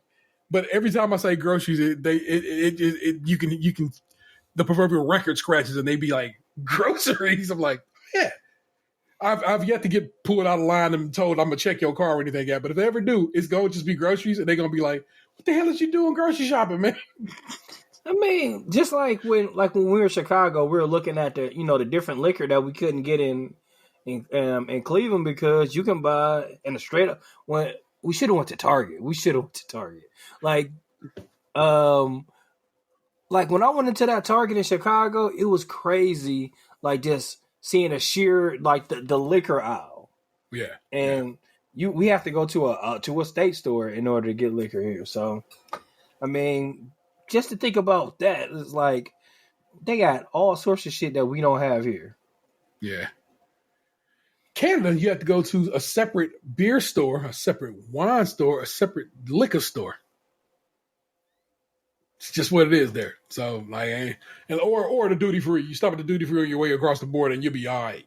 but every time I say groceries, you can the proverbial record scratches, and they be like groceries. I'm like, yeah. I've yet to get pulled out of line and told I'm gonna check your car or anything yet. But if they ever do, it's gonna just be groceries, and they're gonna be like, "What the hell is you doing grocery shopping, man?" I mean, just like when we were in Chicago, we were looking at the different liquor that we couldn't get in Cleveland because you can buy in a straight up. When we should have went to Target, like when I went into that Target in Chicago, it was crazy. Like just seeing a sheer like the liquor aisle. Yeah. And we have to go to a state store in order to get liquor here. So I mean, just to think about that, it's like they got all sorts of shit that we don't have here. Yeah. Canada, you have to go to a separate beer store, a separate wine store, a separate liquor store. It's just what it is there. So like, and or the duty free. You stop at the duty free on your way across the border, and you'll be all right.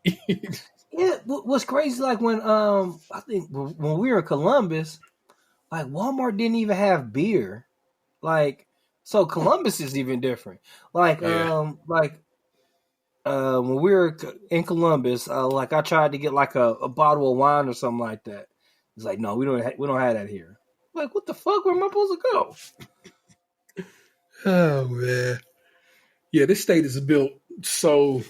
Yeah, what's crazy, like when I think when we were in Columbus, like Walmart didn't even have beer. Like, so Columbus is even different. Like Yeah. when we were in Columbus, like I tried to get like a bottle of wine or something like that. It's like, no, we don't have that here. Like, what the fuck? Where am I supposed to go? Oh man. Yeah, this state is built so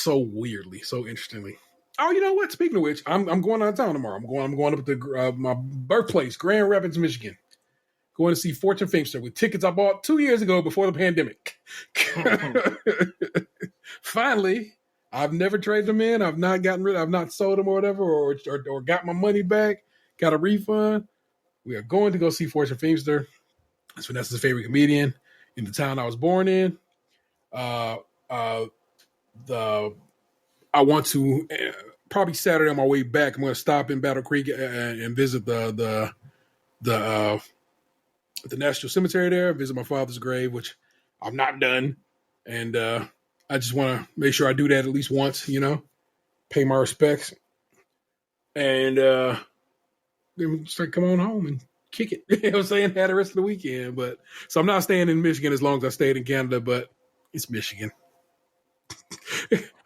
weirdly, so interestingly. Oh, you know what? Speaking of which, I'm going out of town tomorrow. I'm going up to my birthplace, Grand Rapids, Michigan. Going to see Fortune Feimster with tickets I bought 2 years ago before the pandemic. Finally, I've never traded them in. I've not sold them or whatever, or got my money back. Got a refund. We are going to go see Fortune Feimster. That's Vanessa's favorite comedian in the town I was born in. I want to probably Saturday on my way back. I'm going to stop in Battle Creek and visit the National Cemetery there. Visit my father's grave, which I've not done, and I just want to make sure I do that at least once. Pay my respects, and then start come on home and kick it. You know what I'm saying? Had the rest of the weekend, but so I'm not staying in Michigan as long as I stayed in Canada, but it's Michigan.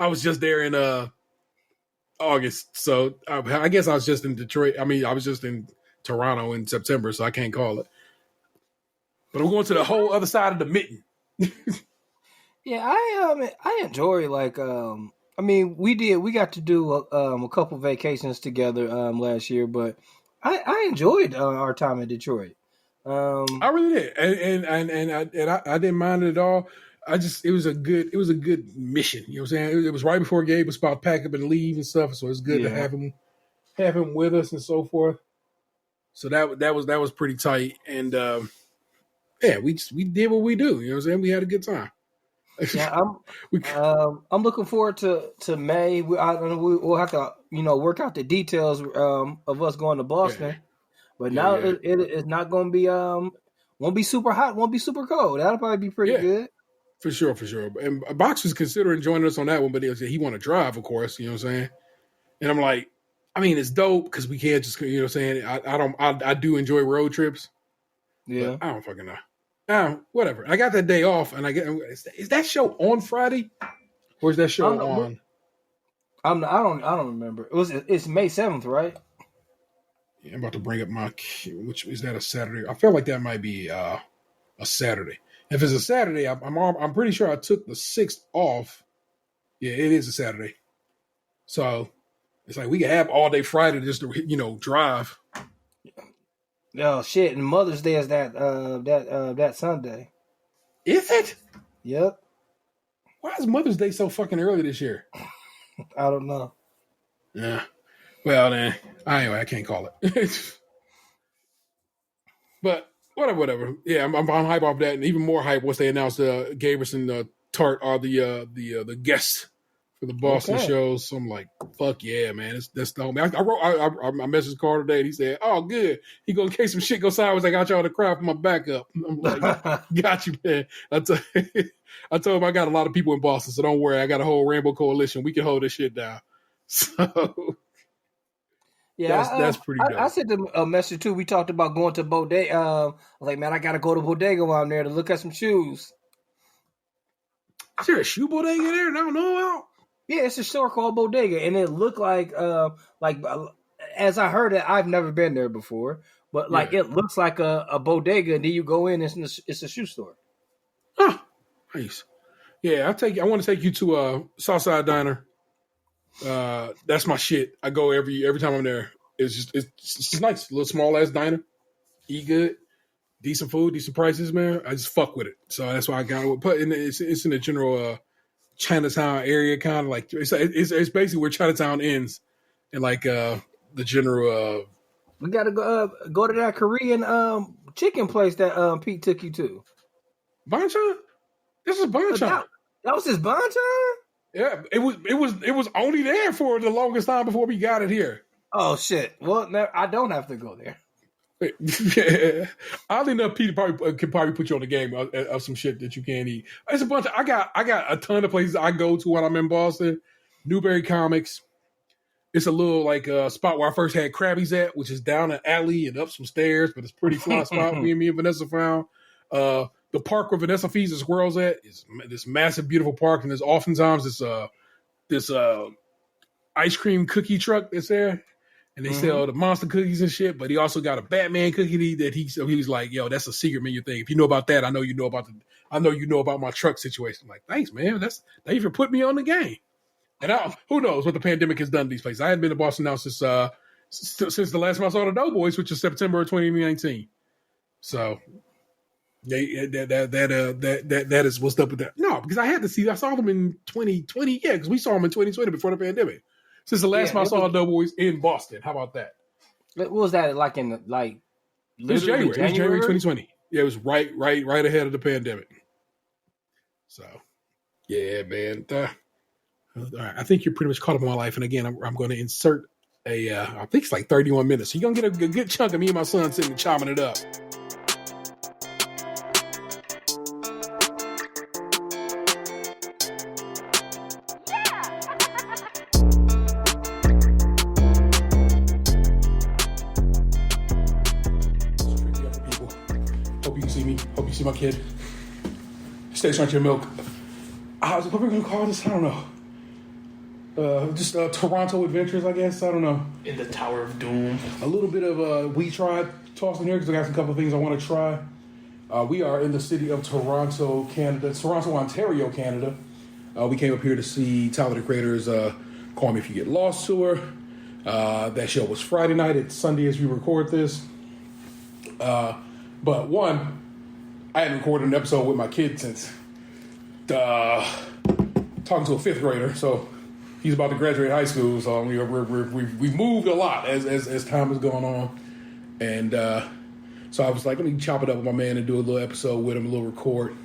I was just there in August, so I guess I was just in Detroit. I mean, I was just in Toronto in September, so I can't call it. But I'm going to the whole other side of the mitten. Yeah, I enjoy like I mean we got to do a couple vacations together last year, but I enjoyed our time in Detroit. I really did, and I didn't mind it at all. It was a good mission. You know what I'm saying? It was right before Gabe was about to pack up and leave and stuff, so it's good to have him with us and so forth. So that was pretty tight, and yeah, we did what we do. You know what I'm saying? We had a good time. Yeah, I'm looking forward to May. We'll have to work out the details of us going to Boston. Yeah. But now it's not going to be won't be super hot, won't be super cold. That'll probably be pretty good. For sure. And Box was considering joining us on that one, but he want to drive, of course. You know what I'm saying? And I'm like, I mean, it's dope because we can't just, you know what I'm saying? I do enjoy road trips. Yeah. I don't fucking know. Whatever. I got that day off, and is that show on Friday, or is that show on? I don't remember. It's May 7th, right? Yeah, I'm about to bring up which is that a Saturday? I feel like that might be a Saturday. If it's a Saturday, I'm pretty sure I took the 6th off. Yeah, it is a Saturday. So it's like we can have all day Friday just to drive. Oh shit! And Mother's Day is that Sunday. Is it? Yep. Why is Mother's Day so fucking early this year? I don't know. Yeah. Well then, anyway, I can't call it. But whatever. Yeah, I'm hype off that, and even more hype once they announced Gaberson Tart are the guests for the Boston shows. So I'm like, fuck yeah, man, that's the homie. I messaged Carl today, and he said, "Oh, good. He in case some shit goes sideways, I got y'all to crowd for my backup." I'm like, "Got you, man." I told him I got a lot of people in Boston, so don't worry. I got a whole Rainbow Coalition. We can hold this shit down. So. Yeah, that's pretty dope. I sent them a message too. We talked about going to Bodega. I was like, man, I got to go to Bodega while I'm there to look at some shoes. Is there a shoe bodega there? I don't know about. Yeah, it's a store called Bodega, and it looked like as I heard it, I've never been there before, but it looks like a bodega, and then you go in, it's a shoe store. Oh, nice. Yeah, I want to take you to Southside Diner. That's my shit. I go every time I'm there. It's nice, a little small ass diner. Eat good, decent food, decent prices, man. I just fuck with it. So that's why I got it. But it's in the general Chinatown area, kind of like it's basically where Chinatown ends, and like the general. We gotta go to that Korean chicken place that Pete took you to. Banchan? This is Banchan. That was his Banchan? Yeah, it was only there for the longest time before we got it here. Oh shit! Well, I don't have to go there. Oddly enough, Peter probably could probably put you on the game of some shit that you can't eat. It's a bunch. I got a ton of places I go to when I'm in Boston. Newberry Comics. It's a little like spot where I first had Krabby's at, which is down an alley and up some stairs, but it's a pretty fly spot. Me and Vanessa found. The park where Vanessa feeds the squirrels at is this massive, beautiful park, and there's oftentimes this ice cream cookie truck that's there, and they sell the monster cookies and shit. But he also got a Batman cookie that he was like, "Yo, that's a secret menu thing. If you know about that, I know you know about my truck situation." I'm like, thanks, man. They even put me on the game. And who knows what the pandemic has done to these places? I hadn't been to Boston now since the last time I saw the Doughboys, which was September of 2019. So that is what's up with that. No, because I saw them in 2020. Yeah, because we saw them in 2020 before the pandemic. Since the last time I saw the Doughboys in Boston. How about that? What was that like in It was January. It was January 2020. Yeah, it was right ahead of the pandemic. So, yeah, man. All right, I think you're pretty much caught up in my life. And again, I'm going to insert I think it's like 31 minutes. So you're going to get a good chunk of me and my son sitting and chopping it up. Hope you can see me. Hope you see my kid. Stay strong to your milk. What are we going to call this? I don't know. Just Toronto Adventures, I guess. I don't know. In the Tower of Doom. A little bit of We Tried tossed in here because I got a couple of things I want to try. We are in the city of Toronto, Canada. Toronto, Ontario, Canada. We came up here to see Tyler, the Creator's Call Me If You Get Lost tour. That show was Friday night. It's Sunday as we record this. But one, I hadn't recorded an episode with my kid since talking to a fifth grader. So he's about to graduate high school. So we've moved a lot as time has gone on. And so I was like, let me chop it up with my man and do a little episode with him, a little record.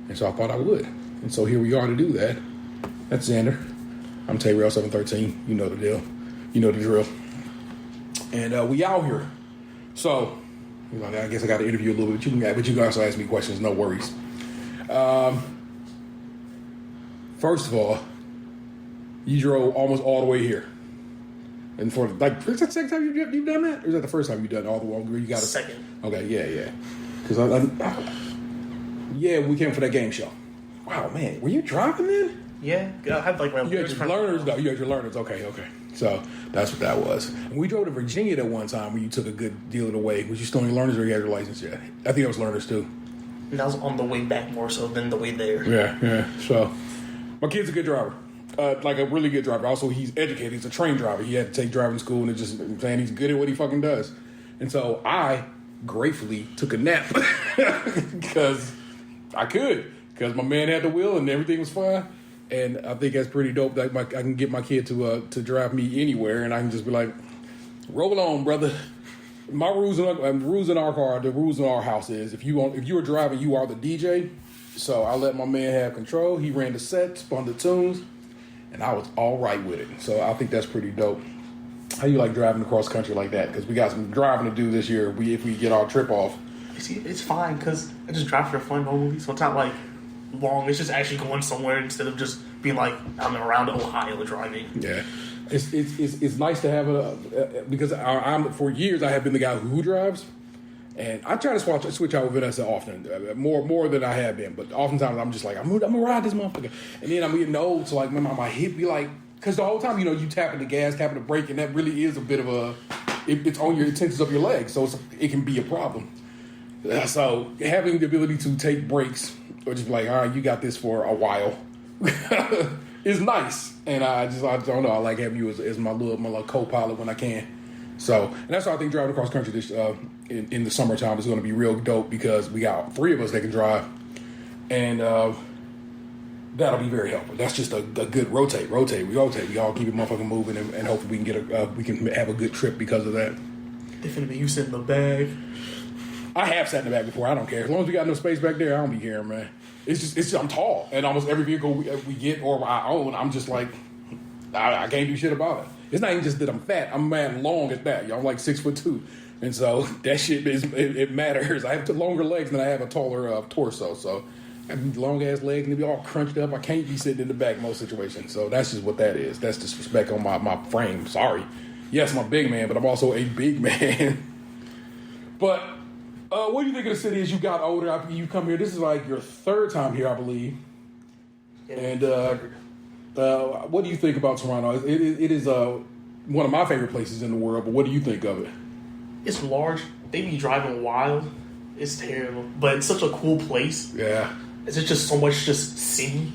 And so I thought I would. And so here we are to do that. That's Xander. I'm Tayrell 713. You know the deal. You know the drill. And we out here. So I guess I got to interview a little bit. But you can also ask me questions. No worries. First of all, you drove almost all the way here. And is that the second time you've done that? Or is that the first time you've done all the way? You got second. Okay, yeah. Because we came for that game show. Wow, man, were you driving then? Yeah, I had like my You had your learners, though. You had your learners. Okay. So that's what that was. And we drove to Virginia that one time when you took a good deal of the way. Was you still on your learners or you had your license yet? I think it was learners too. And that was on the way back more so than the way there. Yeah. So my kid's a good driver. Like a really good driver. Also, he's educated. He's a trained driver. He had to take driving school, and saying he's good at what he fucking does. And so I gratefully took a nap because I could, because my man had the wheel and everything was fine. And I think that's pretty dope that I can get my kid to drive me anywhere, and I can just be like, roll on, brother. My rules in our car, the rules in our house is if you are driving, you are the DJ. So I let my man have control. He ran the set, spun the tunes. And I was all right with it. So I think that's pretty dope. How you like driving across country like that? Because we got some driving to do this year if we get our trip off. See, it's fine because I just drive for fun normally. So it's not like long. It's just actually going somewhere instead of just being like I'm around Ohio driving. Yeah. It's nice to have because for years I have been the guy who drives. And I try to switch out with Vanessa often, more than I have been. But oftentimes I'm just like, I'm gonna ride this motherfucker. And then I'm getting old, so like my hip be like, because the whole time you tapping the gas, tapping the brake, and that really is a bit of it's on your tensions of your legs, so it can be a problem. So having the ability to take breaks or just be like, all right, you got this for a while, is nice. And I don't know, I like having you as my little co-pilot when I can. So, and that's why I think driving across country this in the summertime is going to be real dope because we got 3 of us that can drive, and that'll be very helpful. That's just a good rotate. We all keep it motherfucking moving, and hopefully we can have a good trip because of that. Definitely, you sit in the bag. I have sat in the back before. I don't care as long as we got no space back there. I don't be caring, man. It's just I'm tall, and almost every vehicle we get or I own, I'm just like I can't do shit about it. It's not even just that I'm fat. I'm mad long at that. Y'all like 6'2", And so that shit it matters. I have longer legs than I have a taller torso. So I have long ass legs and they be all crunched up. I can't be sitting in the back in most situations. So that's just what that is. That's disrespect on my frame. Sorry. Yes, I'm a big man, but I'm also a big man. But what do you think of the city as you got older after you come here? This is like your third time here, I believe. And what do you think about Toronto? It is one of my favorite places in the world, but what do you think of it? It's large. They be driving wild. It's terrible. But it's such a cool place. Yeah. It's just so much just city.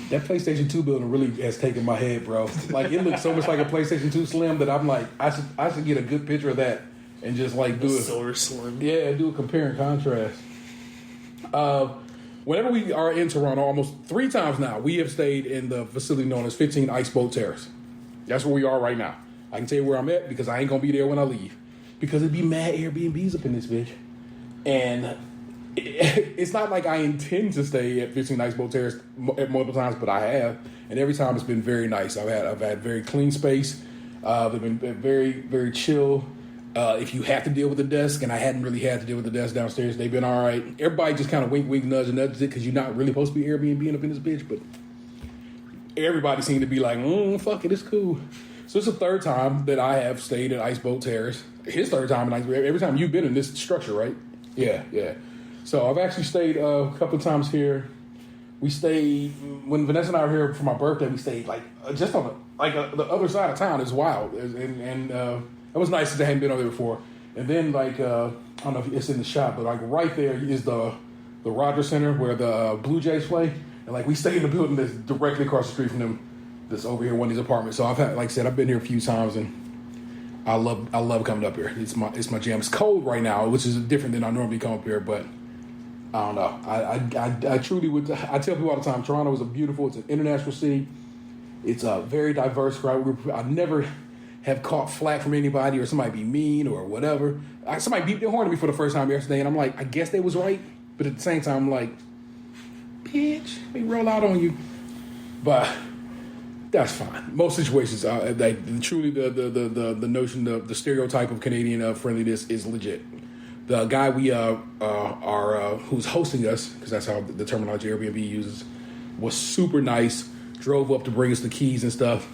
That PlayStation 2 building really has taken my head, bro. Like, it looks so much like a PlayStation 2 Slim that I'm like, I should get a good picture of that and just like do it. Silver Slim. Yeah, do a compare and contrast. Whenever we are in Toronto, almost 3 times now, we have stayed in the facility known as 15 Ice Boat Terrace. That's where we are right now. I can tell you where I'm at because I ain't gonna be there when I leave. Because it'd be mad Airbnbs up in this bitch. And it's not like I intend to stay at 15 Ice Boat Terrace at multiple times, but I have. And every time it's been very nice. I've had very clean space. They've been very, very chill. If you have to deal with the desk, and I hadn't really had to deal with the desk downstairs, they've been all right. Everybody just kind of wink, nudge it because you're not really supposed to be Airbnb up in this bitch, but everybody seemed to be like, fuck it, it's cool. So it's the third time that I have stayed at Ice Boat Terrace. His third time, and every time you've been in this structure, right? Yeah. So I've actually stayed a couple of times here. We stayed when Vanessa and I were here for my birthday. We stayed like just on the other side of town. It's wild, and it was nice because I hadn't been over there before. And then like I don't know if it's in the shop, but like right there is the Rogers Center where the Blue Jays play. And like we stayed in the building that's directly across the street from them. That's over here, one of these apartments. So I've had, like I said, I've been here a few times, and I love coming up here. It's my jam. It's cold right now, which is different than I normally come up here, but I don't know. I truly would. I tell people all the time, Toronto is it's an international city. It's a very diverse crowd group. I never have caught flack from anybody or somebody be mean or whatever. Somebody beat their horn at me for the first time yesterday, and I'm like, I guess they was right, but at the same time, I'm like, bitch, they roll out on you. But that's fine. Most situations, truly the notion, the stereotype of Canadian friendliness is legit. The guy we who's hosting us, because that's how the terminology Airbnb uses, was super nice. Drove up to bring us the keys and stuff.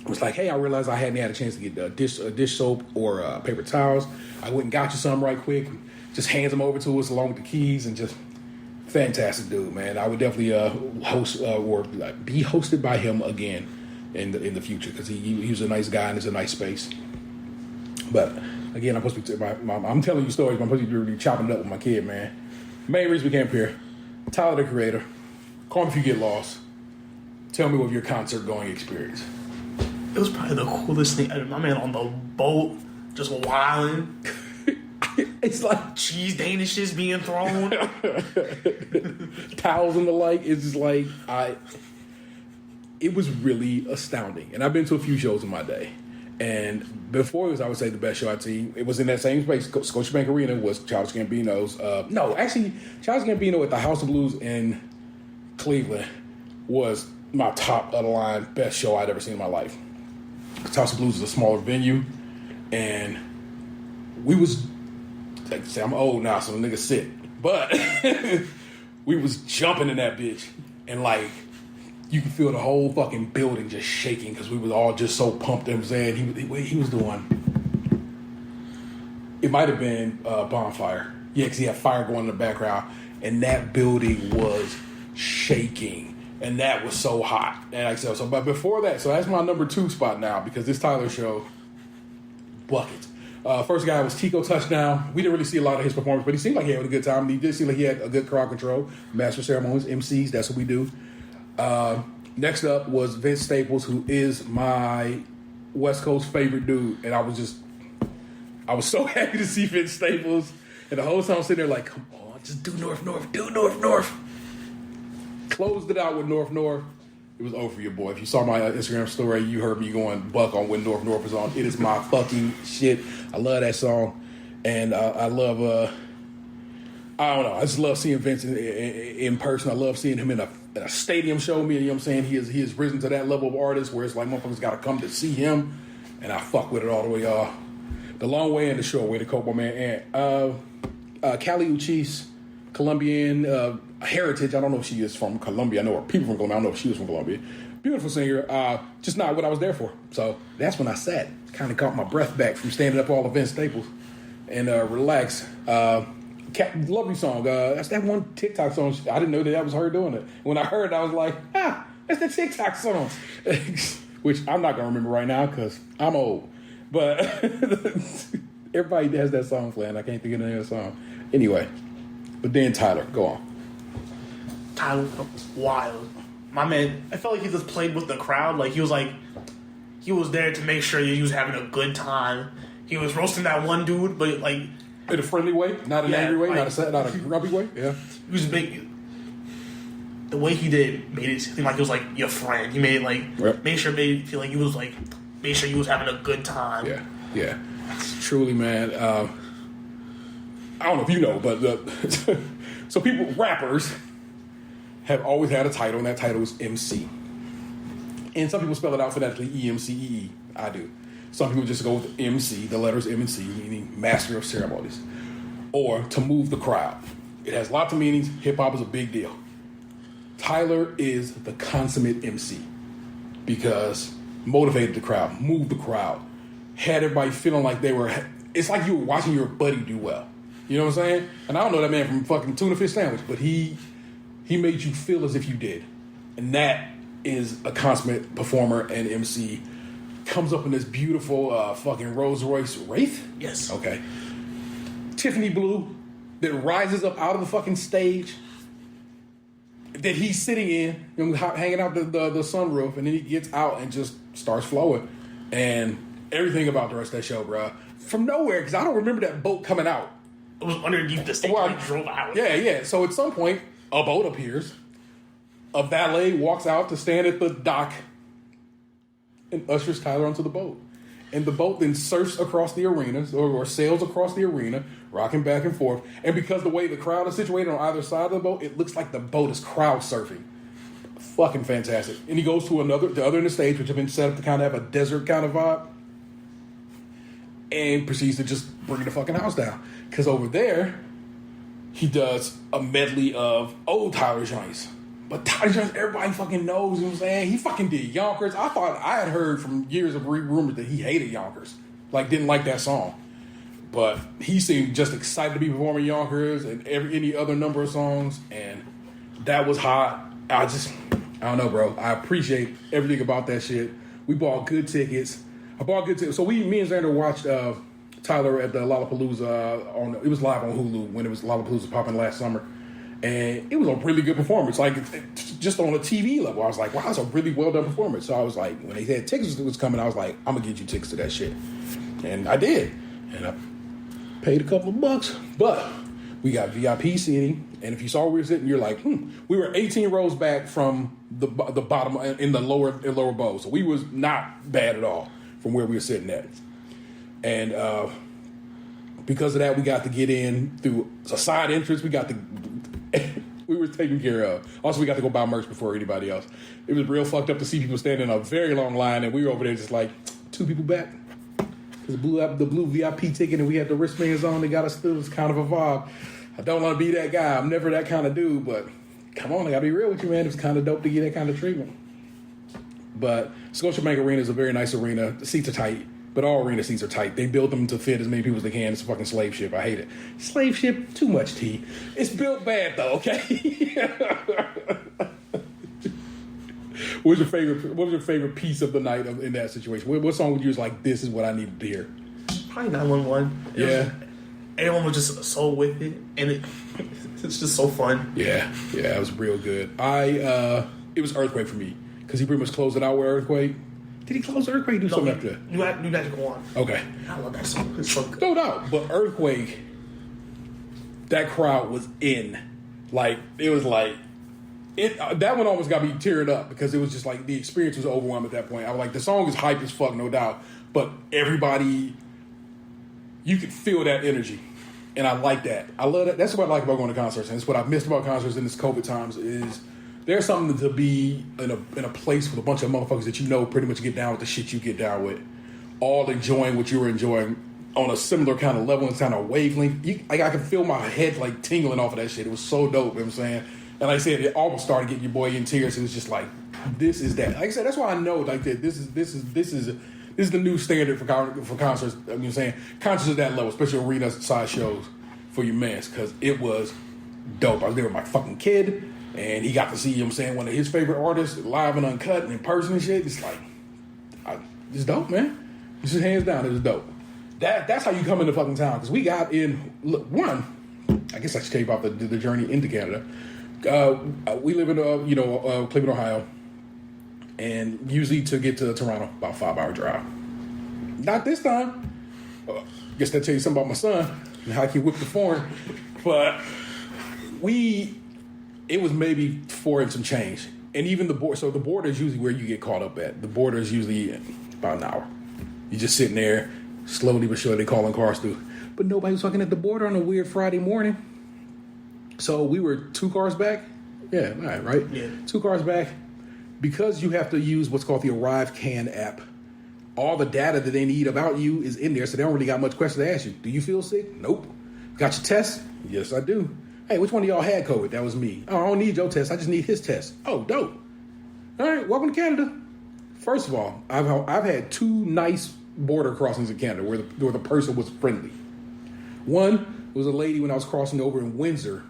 Was like, hey, I realized I hadn't had a chance to get dish soap or paper towels. I went and got you some right quick. Just hands them over to us along with the keys, and just fantastic dude, man. I would definitely host or be hosted by him again in the future, because he was a nice guy and it's a nice space. But again, I'm supposed to be I'm telling you stories, but I'm supposed to be really chopping it up with my kid, man. Main reason we came up here, Tyler the Creator. Call me if you get lost. Tell me of your concert going experience. It was probably the coolest thing. My man on the boat, just wilding. It's like cheese danishes being thrown. Towels and the like. It's just like, it was really astounding. And I've been to a few shows in my day. And before it was, I would say, the best show I'd seen. It was in that same space. Scotiabank Arena was Childish Gambino's. Childish Gambino at the House of Blues in Cleveland was my top of the line best show I'd ever seen in my life. House of Blues is a smaller venue, and we was, like, say I'm old now, so the nigga sit, but we was jumping in that bitch, and like you could feel the whole fucking building just shaking because we was all just so pumped. And saying he was doing. It might have been Bonfire, yeah, because he had fire going in the background, and that building was shaking. And that was so hot. And like I said, but before that, so that's my number 2 spot now, because this Tyler show, bucket. First guy was Tico Touchdown. We didn't really see a lot of his performance, but he seemed like he had a good time. He did seem like he had a good crowd control. Master ceremonies, MCs, that's what we do. Next up was Vince Staples, who is my West Coast favorite dude. And I was so happy to see Vince Staples. And the whole time I'm sitting there like, come on, just do North. Closed it out with North. It was over for your boy. If you saw my Instagram story, you heard me going buck on when North was on. It is my fucking shit. I love that song. And I love, I don't know, I just love seeing Vince in person. I love seeing him in a stadium show. You know what I'm saying? He has risen to that level of artist where it's like motherfuckers got to come to see him. And I fuck with it all the way off. The long way and the short way to cope, my man. And Cali Uchis, Colombian heritage. I don't know if she is from Colombia. I know her people from Colombia. I don't know if she was from Colombia. Beautiful singer. Just not what I was there for. So that's when I sat. Kind of caught my breath back from standing up all event staples and relax. Lovely song. That's that one TikTok song. I didn't know that was her doing it. When I heard it, I was like, that's the TikTok song. Which I'm not going to remember right now because I'm old. But everybody has that song playing. I can't think of the name of the song. Anyway, but then Tyler, go on. Tyler, wild. My man, I felt like he just played with the crowd. Like, he was there to make sure he was having a good time. He was roasting that one dude, but like... In a friendly way, not an angry way, like, not a grumpy way. Yeah, he was big. The way he did made it seem like it was like your friend. He made made it feel like he was like made sure he was having a good time. Yeah. Truly, man. I don't know if you know, but so rappers have always had a title, and that title is MC. And some people spell it out phonetically, EMCEE. I do. Some people just go with MC, the letters M and C, meaning master of ceremonies, or to move the crowd. It has lots of meanings. Hip hop is a big deal. Tyler is the consummate MC because motivated the crowd, moved the crowd, had everybody feeling like they were. It's like you were watching your buddy do well. You know what I'm saying? And I don't know that man from fucking tuna fish sandwich, but he made you feel as if you did, and that is a consummate performer and MC. Comes up in this beautiful fucking Rolls Royce Wraith. Yes. Okay. Tiffany blue that rises up out of the fucking stage that he's sitting in, hanging out the sunroof, and then he gets out and just starts flowing. And everything about the rest of that show, bro. From nowhere, because I don't remember that boat coming out. It was underneath the stage when he drove out. Yeah. So at some point, a boat appears. A valet walks out to stand at the dock and ushers Tyler onto the boat. And the boat then surfs across the arena, or sails across the arena, rocking back and forth. And because the way the crowd is situated on either side of the boat, it looks like the boat is crowd surfing. Fucking fantastic. And he goes to the other end of the stage, which have been set up to kind of have a desert kind of vibe, and proceeds to just bring the fucking house down. Because over there, he does a medley of old Tyler joints. But Tyler Jones, everybody fucking knows, you know what I'm saying? He fucking did Yonkers. I thought I had heard from years of rumors that he hated Yonkers. Like, didn't like that song. But he seemed just excited to be performing Yonkers and any other number of songs. And that was hot. I don't know, bro. I appreciate everything about that shit. We bought good tickets. So me and Xander watched Tyler at the Lollapalooza. It was live on Hulu when it was Lollapalooza popping last summer. And it was a really good performance, like just on a TV level. I was like, wow, that's a really well done performance. So I was like, when they said tickets was coming, I was like, I'm gonna get you tickets to that shit, and I did, and I paid a couple of bucks, but we got VIP seating. And if you saw where we were sitting, you're like, we were 18 rows back from the bottom in the lower bow, so we was not bad at all from where we were sitting at, and because of that, we got to get in through a side entrance. We were taken care of. Also, we got to go buy merch before anybody else. It was real fucked up to see people standing in a very long line, and we were over there just like 2 people back. Because the blue VIP ticket, and we had the wristbands on. They got us through. It was kind of a vibe. I don't want to be that guy. I'm never that kind of dude, but come on, I got to be real with you, man. It was kind of dope to get that kind of treatment. But Scotiabank Arena is a very nice arena. The seats are tight. But all arena seats are tight. They build them to fit as many people as they can. It's a fucking slave ship. I hate it. Slave ship, too much tea. It's built bad though, okay? What was your favorite piece of the night in that situation? What song would you use like, this is what I needed to hear? Probably 911. Yeah. Everyone was just so with it, and it's just so fun. Yeah, it was real good. It was Earthquake for me because he pretty much closed it out with Earthquake. Did he close Earthquake? Do something after that? New Magic One. Okay. I love that song. It's so good. No doubt. But Earthquake, that crowd was in. Like, it was like, that one almost got me tearing up because it was just like, the experience was overwhelming at that point. I was like, the song is hype as fuck, no doubt. But everybody, you could feel that energy. And I like that. I love that. That's what I like about going to concerts. And it's what I've missed about concerts in this COVID times is there's something to be in a place with a bunch of motherfuckers that you know pretty much get down with the shit you get down with, all enjoying what you were enjoying on a similar kind of level and kind of wavelength. I could feel my head like tingling off of that shit. It was so dope. You know what I'm saying? And like I said, it almost started getting your boy in tears. It was just like, this is that. Like I said, that's why I know like that. This is the new standard for concerts. I mean, saying concerts at that level, especially arena size shows for your mans, because it was dope. I was there with my fucking kid, and he got to see, you know what I'm saying, one of his favorite artists live and uncut and in person and shit. It's like, it's dope, man. It's just hands down, it was dope. That's how you come into fucking town, because we got in one. I guess I should tell you about the journey into Canada. We live in Cleveland, Ohio, and usually to get to Toronto about a 5-hour drive. Not this time. Guess that tell you something about my son and how he whipped the foreign. But it was maybe 4 and some change, and even the border. So the border is usually where you get caught up at. The border is usually about an hour. You're just sitting there, slowly but surely calling cars through. But nobody was fucking at the border on a weird Friday morning. So we were 2 cars back. Yeah, all right? Yeah. 2 cars back. Because you have to use what's called the ArriveCAN app, all the data that they need about you is in there, so they don't really got much question to ask you. Do you feel sick? Nope. Got your test? Yes, I do. Hey, which one of y'all had COVID? That was me. Oh, I don't need your test. I just need his test. Oh, dope. All right, welcome to Canada. First of all, I've had 2 nice border crossings in Canada where the person was friendly. One was a lady when I was crossing over in Windsor,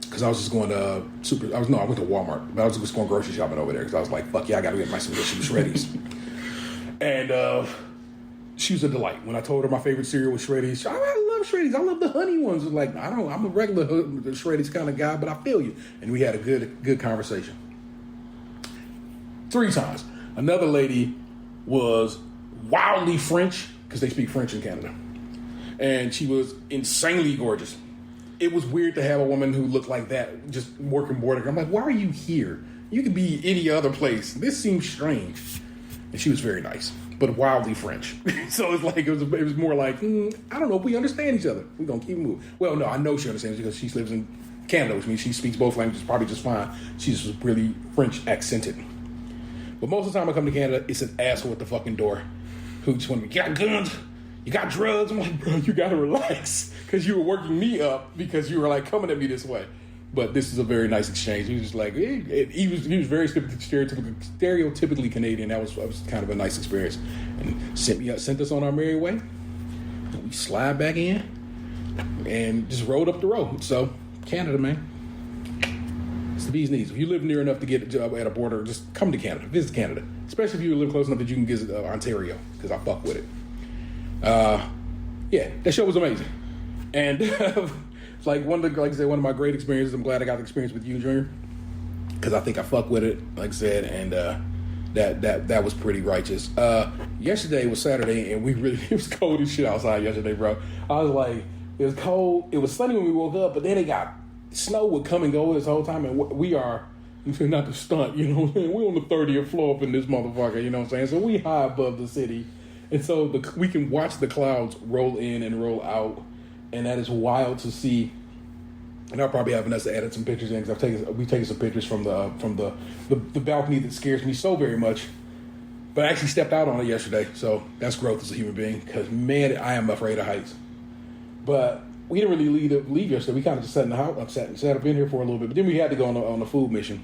because I was just going to I went to Walmart, but I was just going grocery shopping over there because I was like, fuck yeah, I got to get some Shreddies. And she was a delight. When I told her my favorite cereal was Shreddies, I love Shreddies. I love the honey ones. Like, I'm a regular Shreddies kind of guy, but I feel you. And we had a good conversation. 3 times. Another lady was wildly French, because they speak French in Canada. And she was insanely gorgeous. It was weird to have a woman who looked like that just working border. I'm like, why are you here? You could be any other place. This seems strange. And she was very nice, but wildly French. So it's like it was more like, I don't know if we understand each other. We're gonna keep moving. Well, no, I know she understands because she lives in Canada, which means she speaks both languages probably just fine. She's just really French accented. But most of the time I come to Canada, it's an asshole at the fucking door who just want to be, you got guns? You got drugs? I'm like, bro, you gotta relax. Because you were working me up because you were like coming at me this way. But this is a very nice exchange. He was just like, he was very stereotypically Canadian. That was kind of a nice experience. And sent us on our merry way. We slide back in and just rode up the road. So, Canada, man. It's the bee's knees. If you live near enough to get a job at a border, just come to Canada. Visit Canada. Especially if you live close enough that you can visit Ontario, because I fuck with it. Yeah, that show was amazing. And it's like one of my great experiences. I'm glad I got the experience with you, Junior, because I think I fuck with it, like I said, and that was pretty righteous. Yesterday was Saturday, and it was cold as shit outside yesterday, bro. I was like, it was cold. It was sunny when we woke up, but then snow would come and go this whole time, and we are, not to stunt, you know what I'm saying? We're on the 30th floor up in this motherfucker, you know what I'm saying? So we high above the city. And so we can watch the clouds roll in and roll out, and that is wild to see. And I'll probably have Vanessa edit some pictures in, because we've taken some pictures from the balcony that scares me so very much. But I actually stepped out on it yesterday, so that's growth as a human being, because man, I am afraid of heights. But we didn't really leave yesterday. We kind of just sat in the house, sat up in here for a little bit. But then we had to go on a food mission,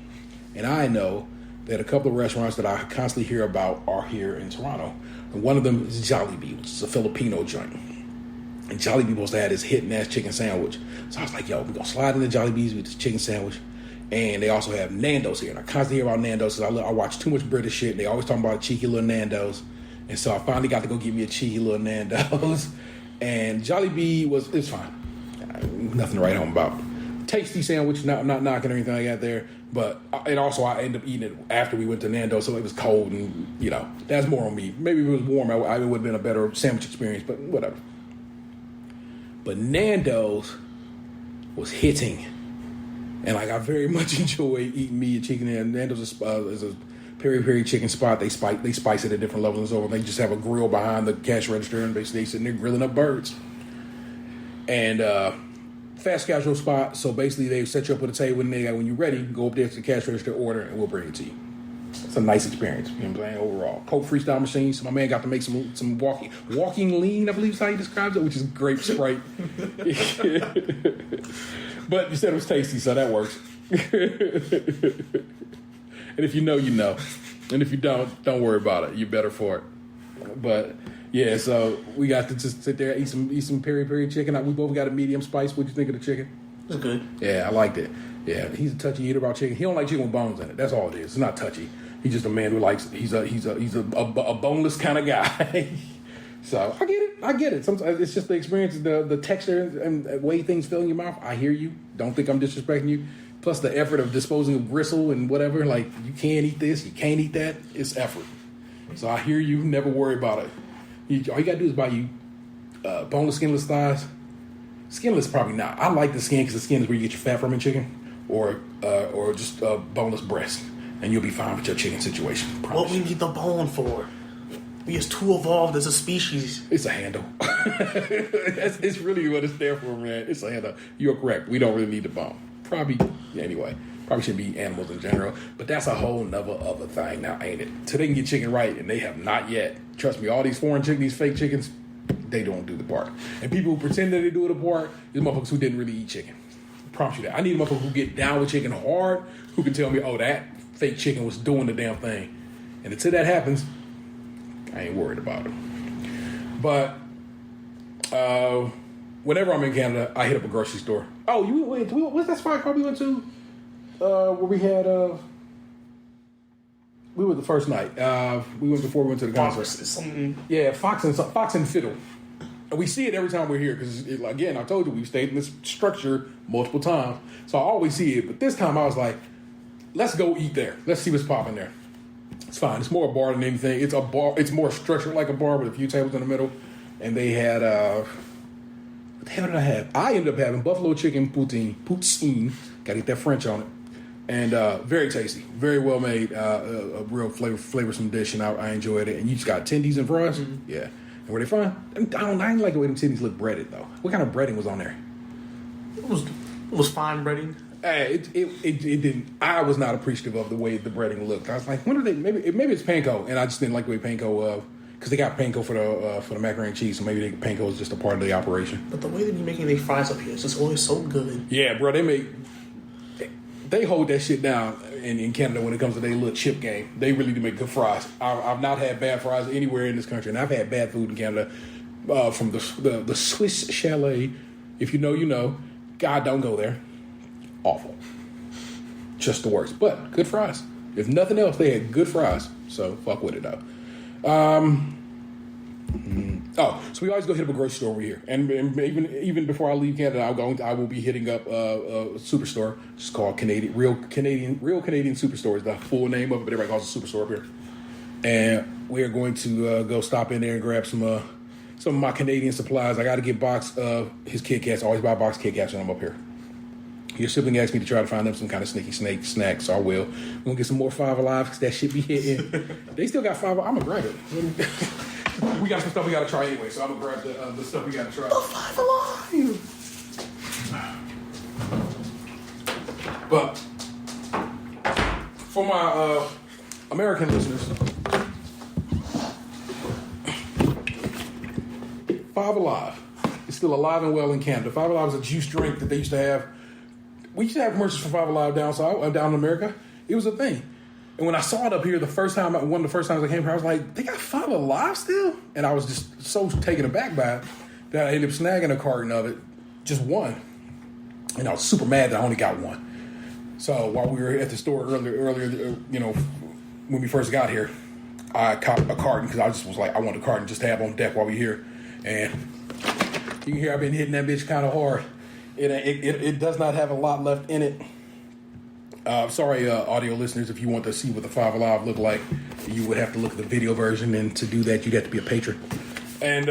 and I know that a couple of restaurants that I constantly hear about are here in Toronto. And one of them is Jollibee, which is a Filipino joint. And Jollibee supposed to have this hit-and-ass chicken sandwich. So I was like, yo, we're going to slide into Jollibee's with this chicken sandwich. And they also have Nando's here. And I constantly hear about Nando's because I watch too much British shit. And they always talking about cheeky little Nando's. And so I finally got to go get me a cheeky little Nando's. And Jollibee it's fine. Nothing to write home about. Tasty sandwich, not knocking anything I got there. But I ended up eating it after we went to Nando's, so it was cold, and that's more on me. Maybe if it was warm, it would have been a better sandwich experience, but whatever. But Nando's was hitting, and I very much enjoy eating meat and chicken. And Nando's is a peri-peri chicken spot. They spice it at different levels and so on. They just have a grill behind the cash register, and basically they sitting there grilling up birds. And fast casual spot, so basically they set you up with a table, and when you're ready, go up there to the cash register, order, and we'll bring it to you. It's a nice experience. You know what I'm saying? Overall, Coke freestyle machine. So my man got to make some walking lean. I believe is how he describes it, which is grape Sprite. But you said it was tasty, so that works. And if you know, you know. And if you don't worry about it. You're better for it. But yeah, so we got to just sit there, eat some peri peri chicken. We both got a medium spice. What'd you think of the chicken? It's good. Yeah, I liked it. Yeah, he's a touchy eater about chicken. He don't like chicken with bones in it. That's all it is. It's not touchy. He's just a man who likes. He's a boneless kind of guy. So I get it. Sometimes it's just the experience, the texture, and the way things feel in your mouth. I hear you. Don't think I'm disrespecting you. Plus the effort of disposing of gristle and whatever. Like, you can't eat this, you can't eat that. It's effort. So I hear you. Never worry about it. All you gotta do is buy you boneless, skinless thighs. Skinless, probably not. I like the skin because the skin is where you get your fat from in chicken, or just boneless breast, and you'll be fine with your chicken situation. What we need the bone for? We just too evolved as a species. It's a handle. It's really what it's there for, man. It's a handle. You're correct. We don't really need the bone. Probably, anyway. Probably shouldn't be animals in general. But that's a whole nother other thing now, ain't it? So they can get chicken right, and they have not yet. Trust me, all these foreign chicken, these fake chickens, they don't do the part. And people who pretend that they do the part is motherfuckers who didn't really eat chicken. I promise you that. I need a motherfucker who get down with chicken hard, who can tell me, oh, that fake chicken was doing the damn thing. And until that happens, I ain't worried about it. But whenever I'm in Canada, I hit up a grocery store. Oh, what's that spot called we went to? Where we had we were the first night. We went before we went to the concert. Yeah, Fox and Fiddle. And we see it every time we're here because, again, I told you we've stayed in this structure multiple times, so I always see it. But this time I was like, let's go eat there. Let's see what's popping there. It's fine. It's more a bar than anything. It's a bar. It's more structured like a bar with a few tables in the middle. And they had what the hell did I have? I ended up having buffalo chicken poutine. Got to get that French on it. And very tasty, very well made, a real flavorsome dish, and I enjoyed it. And you just got tendies and fries, yeah. And were they fun? I didn't like the way them tendies look breaded though. What kind of breading was on there? It was fine breading. It didn't. I was not appreciative of the way the breading looked. I was like, when are they? Maybe it's panko, and I just didn't like the way panko. Because they got panko for the macaroni and cheese, so maybe panko is just a part of the operation. But the way they be making their fries up here is just always so good. Yeah, bro, they hold that shit down in Canada when it comes to their little chip game. They really do make good fries. I've not had bad fries anywhere in this country, and I've had bad food in Canada from the Swiss Chalet. If you know, you know. God, don't go there. Awful. Just the worst. But good fries. If nothing else, they had good fries. So fuck with it though. So we always go hit up a grocery store over here, and even before I leave Canada, I will be hitting up a superstore. It's called Real Canadian Superstore is the full name of it, but everybody calls it Superstore up here. And we are going to go stop in there and grab some of my Canadian supplies. I got to get box of his Kit Kats. I always buy box Kit Kats when I'm up here. Your sibling asked me to try to find them some kind of sneaky snack, so I will. We're going to get some more Five Alive because that shit be hitting. They still got Five Alive. I'm going to grab it. We got some stuff we got to try anyway, so I'm going to grab the stuff we got to try. The Five Alive! But for my American listeners, Five Alive is still alive and well in Canada. Five Alive is a juice drink that they used to have. We used to have commercials for Five Alive down in America. It was a thing. And when I saw it up here one of the first times I came here, I was like, they got Five Alive still? And I was just so taken aback by it that I ended up snagging a carton of it, just one. And I was super mad that I only got one. So while we were at the store earlier, when we first got here, I copped a carton because I just was like, I want a carton just to have on deck while we're here. And you can hear I've been hitting that bitch kind of hard. It does not have a lot left in it. Sorry, audio listeners, if you want to see what the Five Alive look like, you would have to look at the video version, and to do that, you'd have to be a patron. And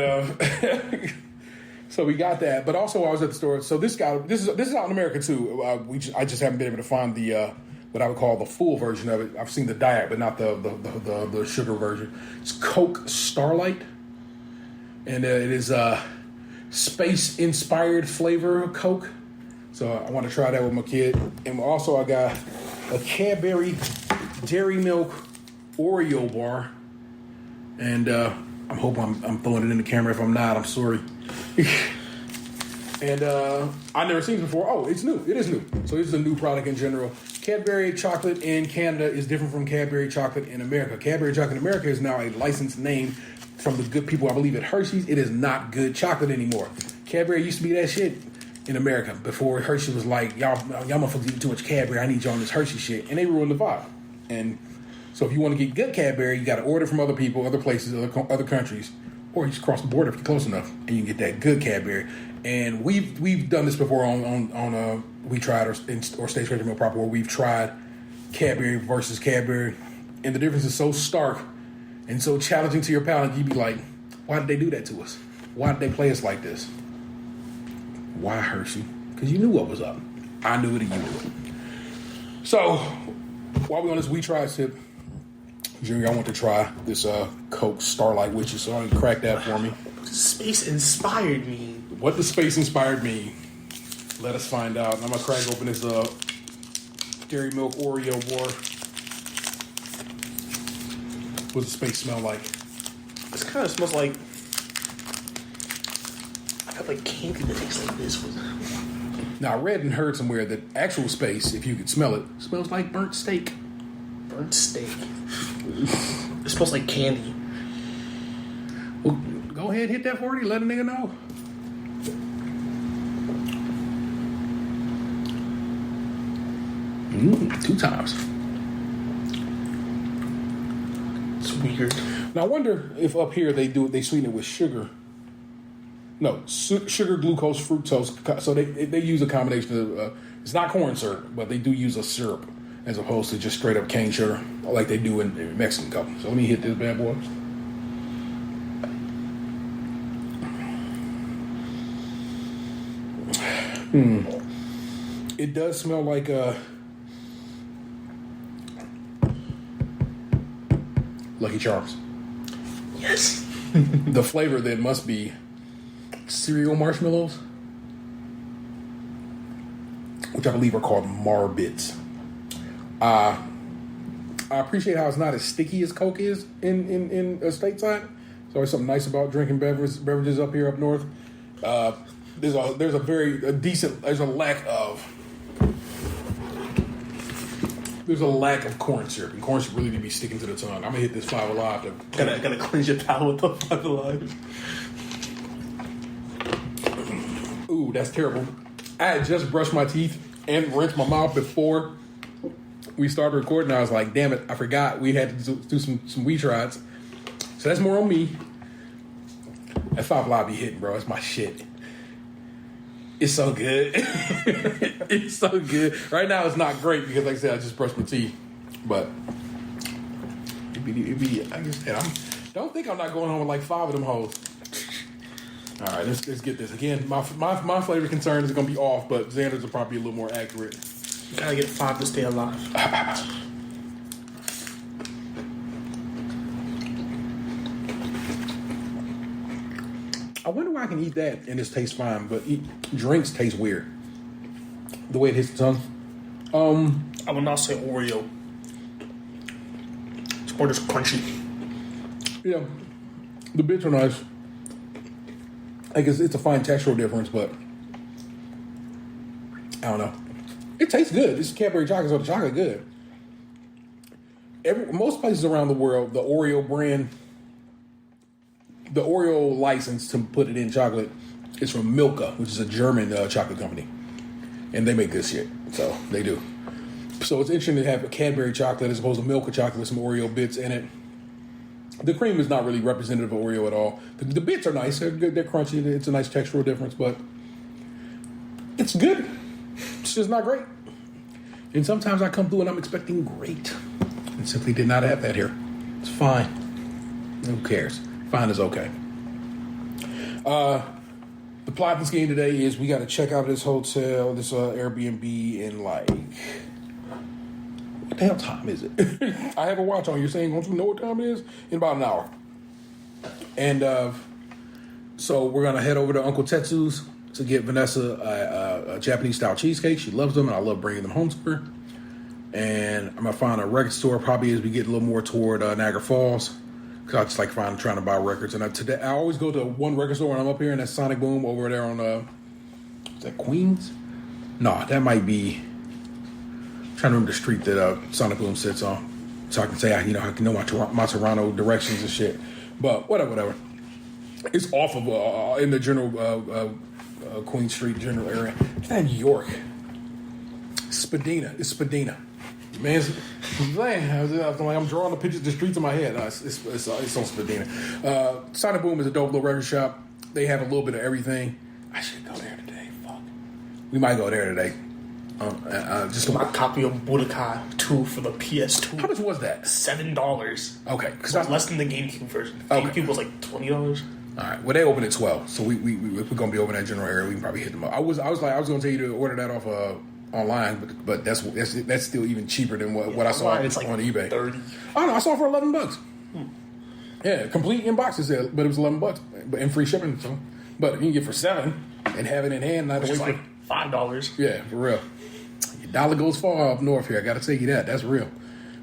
so we got that. But also, I was at the store. So this is out in America too. I just haven't been able to find the what I would call the full version of it. I've seen the diet, but not the sugar version. It's Coke Starlight, and it is space-inspired flavor Coke. So I want to try that with my kid. And also I got a Cadbury Dairy Milk Oreo bar. And I'm hoping I'm throwing it in the camera. If I'm not, I'm sorry. And I've never seen it before. Oh, it's new. It is new. So this is a new product in general. Cadbury chocolate in Canada is different from Cadbury chocolate in America. Cadbury chocolate in America is now a licensed name from the good people, I believe, at Hershey's. It is not good chocolate anymore. Cadbury used to be that shit in America before Hershey was like, y'all motherfuckers eating too much Cadbury. I need y'all on this Hershey shit. And they ruined the vibe. And so if you want to get good Cadbury, you got to order from other people, other places, other countries, or you just cross the border if you're close enough, and you can get that good Cadbury. And we've done this before on We Tried or Stage Crazy Meal Proper, where we've tried Cadbury versus Cadbury, and the difference is so stark and so challenging to your palate. You'd be like, why did they do that to us? Why did they play us like this? Why, Hershey? Because you knew what was up. I knew it and you knew it. So while we're on this We Tried sip, Junior, I want to try this Coke Starlight Witches, so you crack that for me. Space inspired me. What the space inspired me? Let us find out. I'm gonna crack open this Dairy Milk Oreo bar. What does the space smell like? This kind of smells like. I got like candy that tastes like this. Now I read and heard somewhere that actual space, if you could smell it, smells like burnt steak. Burnt steak. It smells like candy. Well, go ahead, hit that 40. Let a nigga know. Two times. It's weird. Now I wonder if up here they sweeten it with sugar. No, sugar, glucose, fructose. So they use a combination of it's not corn syrup, but they do use a syrup as opposed to just straight up cane sugar like they do in Mexican cup. So let me hit this bad boy. It does smell like Lucky Charms. Yes. The flavor then must be cereal marshmallows, which I believe are called Marbits. I appreciate how it's not as sticky as Coke is in stateside. There's always something nice about drinking beverages up here up north. There's a lack of corn syrup, and corn syrup really need to be sticking to the tongue. I'm gonna hit this 5 Alive. Gotta cleanse your palate with the 5 Alive. Ooh, that's terrible. I had just brushed my teeth and rinsed my mouth before we started recording. I was like, damn it, I forgot we had to do some We Tried. So that's more on me. That 5 Alive be hitting, bro. It's my shit. It's so good. It's so good. Right now, it's not great because, like I said, I just brushed my teeth. But it be like I said, don't think I'm not going home with like 5 of them hoes. All right, let's get this again. My flavor concern is going to be off, but Xander's will probably be a little more accurate. You gotta get 5 to stay alive. I wonder why I can eat that and it tastes fine, but drinks taste weird. The way it hits the tongue. I would not say Oreo. It's more just crunchy. Yeah, the bits are nice. I guess it's a fine textural difference, but I don't know. It tastes good. It's Cadbury chocolate, so the chocolate good. Most places around the world, the Oreo brand, the Oreo license to put it in chocolate is from Milka, which is a German chocolate company. And they make good shit. So they do. So it's interesting to have a Cadbury chocolate as opposed to Milka chocolate with some Oreo bits in it. The cream is not really representative of Oreo at all. The bits are nice. They're good. They're crunchy. It's a nice textural difference, but it's good. It's just not great. And sometimes I come through and I'm expecting great. And simply did not have that here. It's fine. Who cares? Fine is okay. The plot of this game today is we got to check out this hotel, this Airbnb in like... What the hell time is it? I have a watch on. You're saying, don't you know what time it is? In about an hour. And so we're going to head over to Uncle Tetsu's to get Vanessa a Japanese-style cheesecake. She loves them, and I love bringing them home to her. And I'm gonna find a record store probably as we get a little more toward Niagara Falls, because I just like trying to buy records. And today I always go to one record store when I'm up here, and that's Sonic Boom over there on is that Queens? No, that might be. I'm trying to remember the street that Sonic Boom sits on, so I can say I can know my Toronto directions and shit. But whatever. It's off of in the general Queen Street general area. It's not New York. Spadina. It's Spadina. Man, I'm drawing the pictures of the streets in my head. It's on Spadina. Sonic Boom is a dope little record shop. They have a little bit of everything. I should go there today. Fuck. We might go there today. Just my copy of Budokai 2 for the PS2. How much was that? $7. Okay, because that's less than the GameCube version. GameCube was like $20. All right. Well, they open at 12, so we're gonna be over in that general area. We can probably hit them up. I was gonna tell you to order that off online, but that's still even cheaper than what I saw on eBay. 30. Oh no, I saw it for $11. Yeah, complete in boxes, but it was $11, but and free shipping. So, but you can get for $7 and have it in hand, not to wait like $5. Yeah, for real. Your dollar goes far up north here. I got to tell you that. That's real.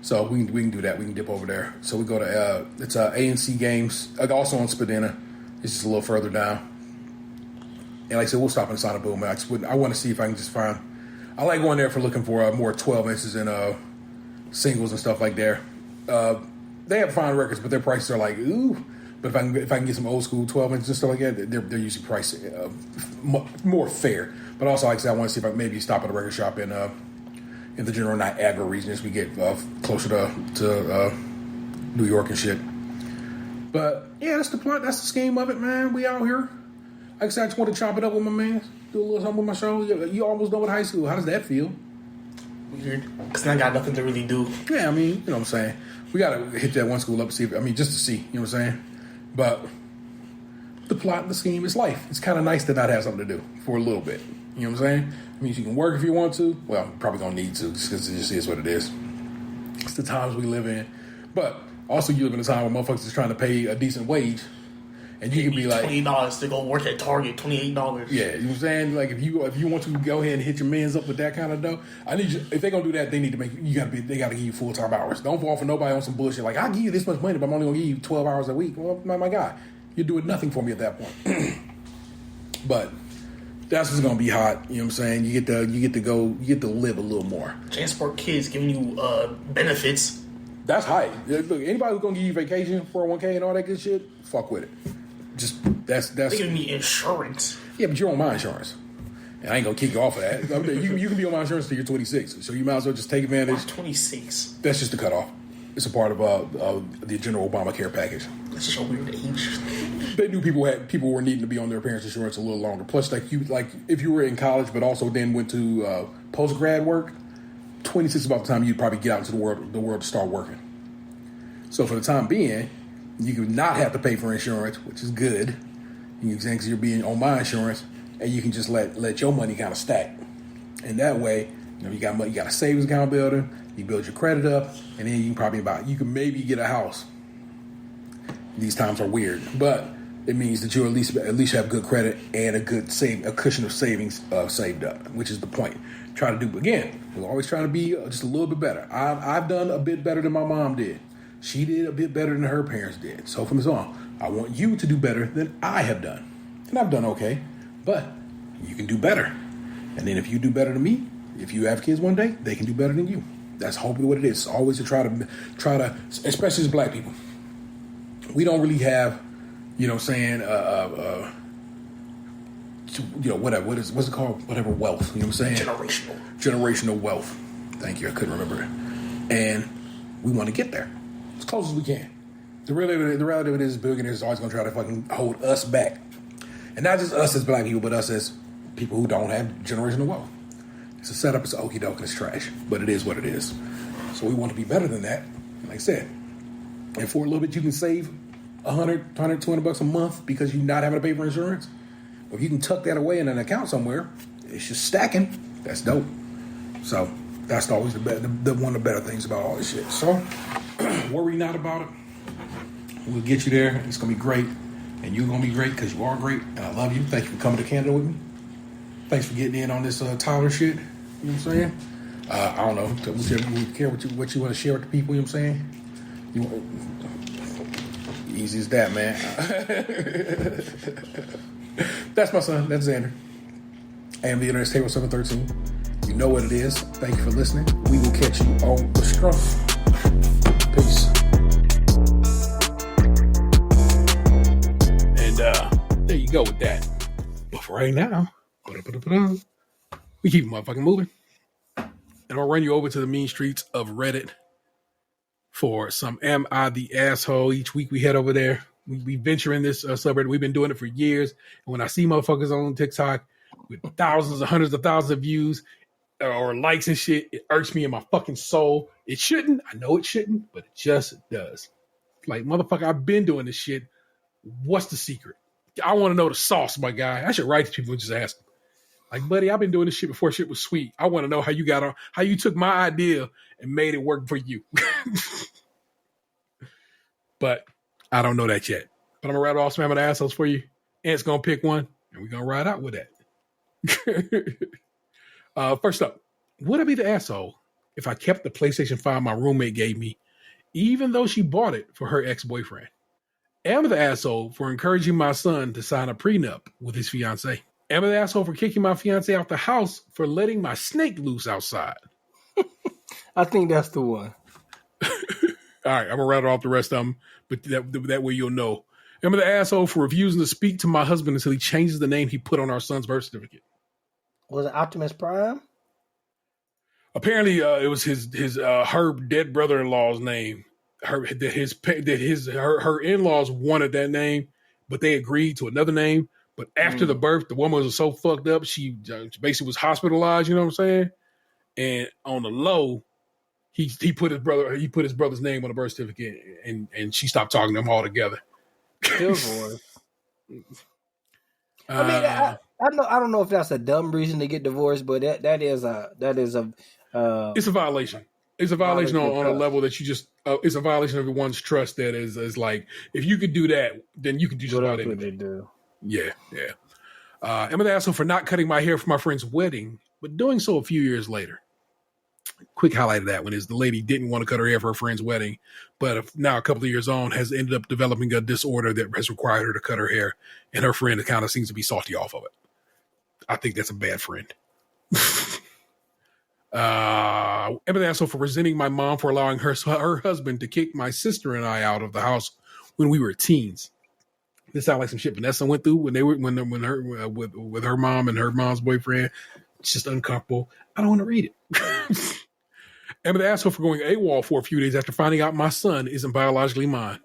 So we can do that. We can dip over there. So we go to it's A&C Games, also on Spadina. It's just a little further down. And like I said, we'll stop in Sonic Boom. I want to see if I can just find. I like going there for looking for more 12 inches and singles and stuff like there. They have fine records, but their prices are like ooh. But if I can get some old school 12 inches and stuff like that, they're usually priced more fair. But also, like I said, I want to see if I can maybe stop at a record shop in the general Niagara region as we get closer to New York and shit. But yeah, that's the plot. That's the scheme of it, man. We out here. Like I said, I just want to chop it up with my man. Do a little something with my show. You almost done with high school. How does that feel? Weird. Because I got nothing to really do. Yeah, I mean, you know what I'm saying. We got to hit that one school up to see. Just to see. You know what I'm saying. But the plot and the scheme is life. It's kind of nice to not have something to do for a little bit. You know what I'm saying? I mean, you can work if you want to. Well, probably gonna need to, just because it just is what it is. It's the times we live in. But also, you live in a time where motherfuckers is trying to pay a decent wage, and you can be like $20 to go work at Target, $28. Yeah, you know what I'm saying? Like if you want to go ahead and hit your mans up with that kind of dough, I need you. If they're gonna do that, they need to make they got to give you full-time hours. Don't fall for nobody on some bullshit like I'll give you this much money, but I'm only gonna give you 12 hours a week. Well, my guy, you're doing nothing for me at that point. But that's what's gonna be hot. You know what I'm saying? You get to live a little more. Transport kids giving you benefits. That's hype. Look, anybody who's gonna give you vacation, 401k, and all that good shit, fuck with it. Just that's. They're giving me insurance. Yeah, but you're on my insurance, and I ain't gonna kick you off of that. I mean, you can be on my insurance till you're 26, so you might as well just take advantage. 26. That's just the cutoff. It's a part of the general Obamacare package. That's just a weird age. They knew people were needing to be on their parents' insurance a little longer. Plus, like if you were in college, but also then went to post grad work, 26 is about the time you'd probably get out into the world to start working. So for the time being, you can not have to pay for insurance, which is good. Because you're being on my insurance, and you can just let your money kind of stack. And that way, you got money, you got a savings account builder. You build your credit up, and then you can maybe get a house. These times are weird, but it means that you at least have good credit and a cushion of savings saved up, which is the point. Try to do again. We're always trying to be just a little bit better. I've done a bit better than my mom did. She did a bit better than her parents did. So from this on, I want you to do better than I have done, and I've done okay, but you can do better. And then if you do better than me, if you have kids one day, they can do better than you. That's hopefully what it is. Always to try to, especially as black people, we don't really have, what's it called? Whatever wealth, you know what I'm saying? Generational wealth. Thank you. I couldn't remember it. And we want to get there as close as we can. The reality of it is billionaires is always going to try to fucking hold us back. And not just us as black people, but us as people who don't have generational wealth. It's a setup, it's okie doke, it's trash. But it is what it is. So we want to be better than that. And like I said, and for a little bit you can save $200 a month because you're not having to pay for insurance. Or if you can tuck that away in an account somewhere, it's just stacking. That's dope. So that's always the one of the better things about all this shit. So worry not about it. We'll get you there. It's going to be great. And you're going to be great because you are great. And I love you. Thank you for coming to Canada with me. Thanks for getting in on this Tyler shit. You know what I'm saying? I don't know. Care what you want to share with the people. You know what I'm saying? Easy as that, man. That's my son. That's Xander. I am the Internet Table 713. You know what it is. Thank you for listening. We will catch you on the scrum. Peace. And there you go with that. But for right now, we keep motherfucking moving. And I'll run you over to the mean streets of Reddit for some Am I the Asshole? Each week we head over there. We venture in this subreddit. We've been doing it for years. And when I see motherfuckers on TikTok with thousands and hundreds of thousands of views or likes and shit, it irks me in my fucking soul. It shouldn't. I know it shouldn't, but it just does. Like, motherfucker, I've been doing this shit. What's the secret? I want to know the sauce, my guy. I should write to people and just ask them. Like, buddy, I've been doing this shit before shit was sweet. I want to know how you got on, how you took my idea and made it work for you. But I don't know that yet. But I'm going to rattle off some of the assholes for you. Ant's going to pick one, and we're going to ride out with that. First up, would I be the asshole if I kept the PlayStation 5 my roommate gave me, even though she bought it for her ex-boyfriend? Am I the asshole for encouraging my son to sign a prenup with his fiance? Am I the asshole for kicking my fiance out the house for letting my snake loose outside? I think that's the one. All right, I'm going to rattle off the rest of them, but that way you'll know. Am I the asshole for refusing to speak to my husband until he changes the name he put on our son's birth certificate? Was it Optimus Prime? Apparently, it was her dead brother-in-law's name. Her in-laws wanted that name, but they agreed to another name. But after the birth, the woman was so fucked up, she basically was hospitalized. You know what I'm saying? And on the low, he put his brother's name on the birth certificate, and she stopped talking to him altogether. Divorce. I mean, I don't know if that's a dumb reason to get divorced, but that is a it's a violation. It's a violation on a level that you just it's a violation of everyone's trust. That is like, if you could do that, then you could do just about anything. They do. Yeah. Am I the asshole for not cutting my hair for my friend's wedding, but doing so a few years later? Quick highlight of that one is the lady didn't want to cut her hair for her friend's wedding, but now a couple of years on has ended up developing a disorder that has required her to cut her hair, and her friend kind of seems to be salty off of it. I think that's a bad friend. Am I the asshole for resenting my mom for allowing her husband to kick my sister and I out of the house when we were teens? This sounds like some shit Vanessa went through with her mom and her mom's boyfriend. It's just uncomfortable. I don't want to read it. Am I the asshole for going AWOL for a few days after finding out my son isn't biologically mine?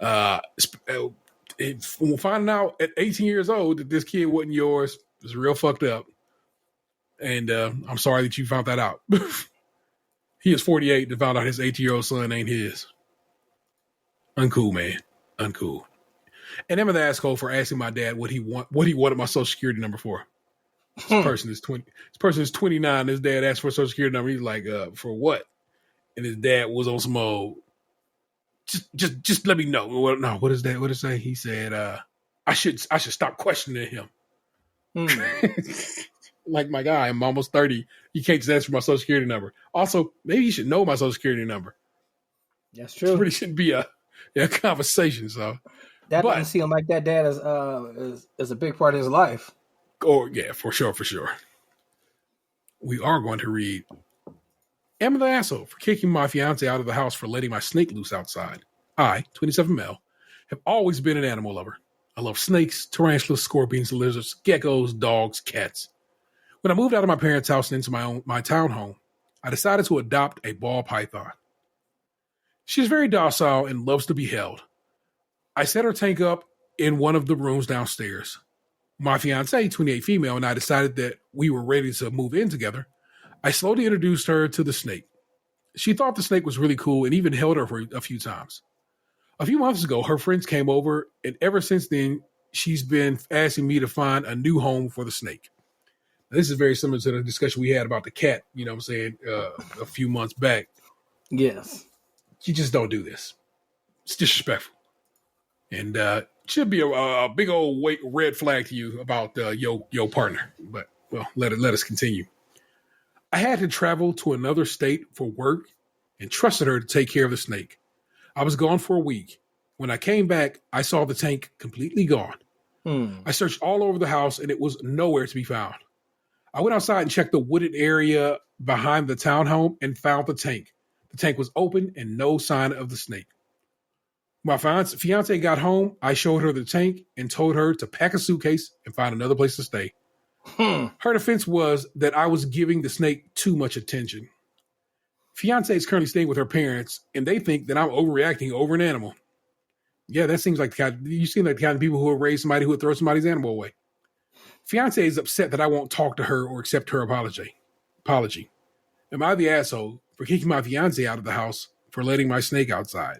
Finding out at 18 years old that this kid wasn't yours is real fucked up. And I'm sorry that you found that out. He is 48 and found out his 18-year-old son ain't his. Uncool, man. Uncool. And am I the asshole for asking my dad what he wanted my social security number for? This person is 20. This person is 29. His dad asked for a social security number. He's like, for what? And his dad was on some old, just let me know. No, what is that? What did it say? He said, I should stop questioning him. Like, my guy, I'm almost 30. You can't just ask for my social security number. Also, maybe you should know my social security number. That's true. It really shouldn't be a conversation. So that doesn't seem like that dad is a big part of his life. Oh, yeah, for sure. We are going to read, am I the asshole for kicking my fiance out of the house for letting my snake loose outside? I, 27 male, have always been an animal lover. I love snakes, tarantulas, scorpions, lizards, geckos, dogs, cats. When I moved out of my parents' house and into my townhome, I decided to adopt a ball python. She is very docile and loves to be held. I set her tank up in one of the rooms downstairs. My fiance, 28 female, and I decided that we were ready to move in together. I slowly introduced her to the snake. She thought the snake was really cool and even held her for a few times. A few months ago, her friends came over, and ever since then, she's been asking me to find a new home for the snake. Now, this is very similar to the discussion we had about the cat, you know what I'm saying, a few months back. Yes. You just don't do this. It's disrespectful. And should be a big old red flag to you about your partner. But, well, let us continue. I had to travel to another state for work and trusted her to take care of the snake. I was gone for a week. When I came back, I saw the tank completely gone. I searched all over the house and it was nowhere to be found. I went outside and checked the wooded area behind the townhome and found the tank. The tank was open and no sign of the snake. My fiance got home. I showed her the tank and told her to pack a suitcase and find another place to stay. Her defense was that I was giving the snake too much attention. Fiance is currently staying with her parents, and they think that I'm overreacting over an animal. Yeah, that seems like you seem like the kind of people who would raise somebody who would throw somebody's animal away. Fiance is upset that I won't talk to her or accept her apology. Am I the asshole for kicking my fiance out of the house for letting my snake outside?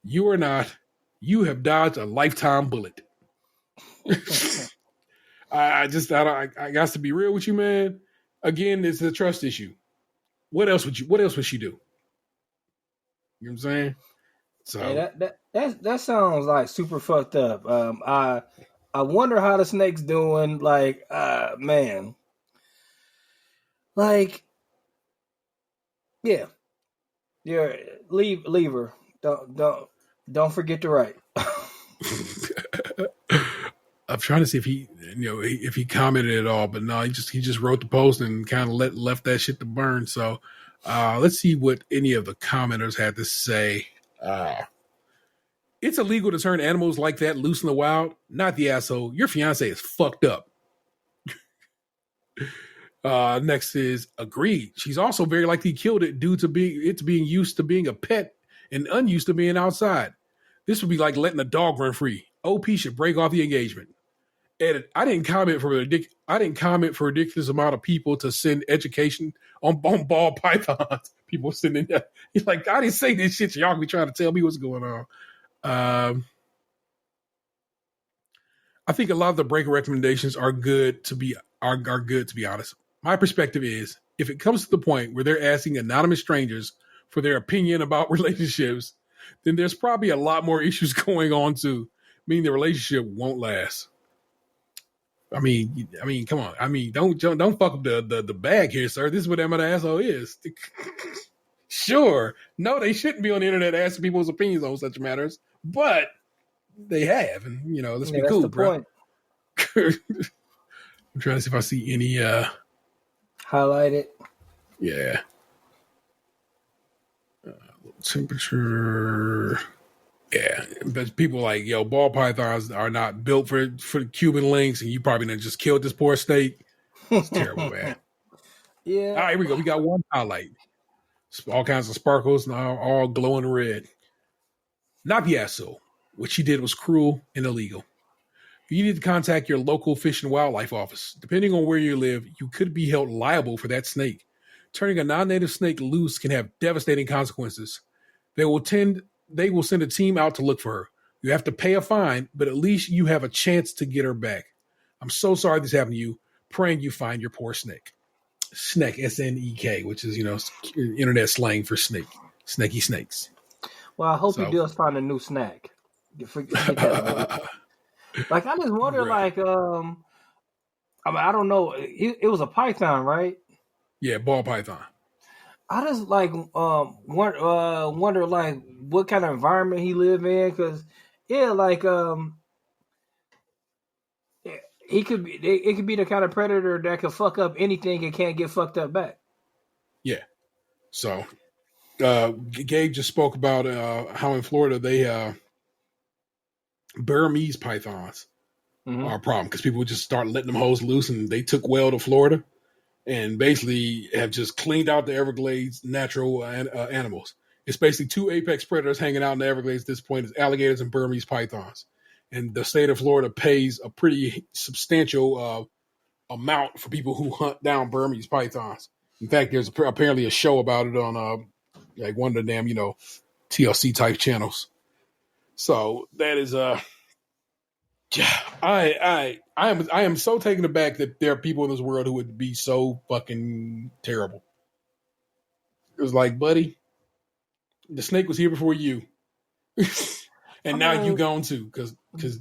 You are not. You have dodged a lifetime bullet. I got to be real with you, man. Again, it's a trust issue. What else would she do? You know what I'm saying? So hey, that sounds like super fucked up. I wonder how the snake's doing. Like, man, like, yeah, leave her. Don't forget to write. I'm trying to see if he commented at all, but no, he just wrote the post and kind of left that shit to burn. So let's see what any of the commenters had to say. It's illegal to turn animals like that loose in the wild. Not the asshole. Your fiance is fucked up. Next is agreed. She's also very likely killed it due to being used to being a pet and unused to being outside. This would be like letting a dog run free. OP should break off the engagement. Edit. I didn't comment for a ridiculous amount of people to send education on ball pythons. People sending that. He's like, I didn't say this shit. So y'all can be trying to tell me what's going on. I think a lot of the breaker recommendations are good to be honest. My perspective is if it comes to the point where they're asking anonymous strangers for their opinion about relationships, then there's probably a lot more issues going on too, meaning the relationship won't last. I mean, come on. I mean, don't fuck up the bag here, sir. This is what the asshole is. Sure. No, they shouldn't be on the internet asking people's opinions on such matters, but they have, and let's be cool, bro. I'm trying to see if I see any highlighted. Yeah. Temperature. Yeah, but people like, ball pythons are not built for Cuban links, and you probably done just killed this poor snake. It's terrible, man. Yeah. All right, here we go. We got one highlight. All kinds of sparkles and all glowing red. Not the asshole. What she did was cruel and illegal. You need to contact your local fish and wildlife office. Depending on where you live, you could be held liable for that snake. Turning a non-native snake loose can have devastating consequences. They will send a team out to look for her. You have to pay a fine, but at least you have a chance to get her back. I'm so sorry this happened to you. Praying you find your poor snake. Snek, S-N-E-K, which is, internet slang for snake. Snaky snakes. Well, I hope he does find a new snack. Forget that, like, I just wonder, right. I don't know. It was a python, right? Yeah, ball python. I just wonder like what kind of environment he live in, because he could be. It could be the kind of predator that could fuck up anything and can't get fucked up back. Yeah. So, Gabe just spoke about how in Florida they Burmese pythons are a problem because people would just start letting them hoes loose, and they took well to Florida. And basically have just cleaned out the Everglades natural animals. It's basically two apex predators hanging out in the Everglades at this point is alligators and Burmese pythons. And the state of Florida pays a pretty substantial amount for people who hunt down Burmese pythons. In fact, there's apparently a show about it on like one of the damn, TLC type channels. So that is I am so taken aback that there are people in this world who would be so fucking terrible. It was like, buddy, the snake was here before you, and now you gone too, because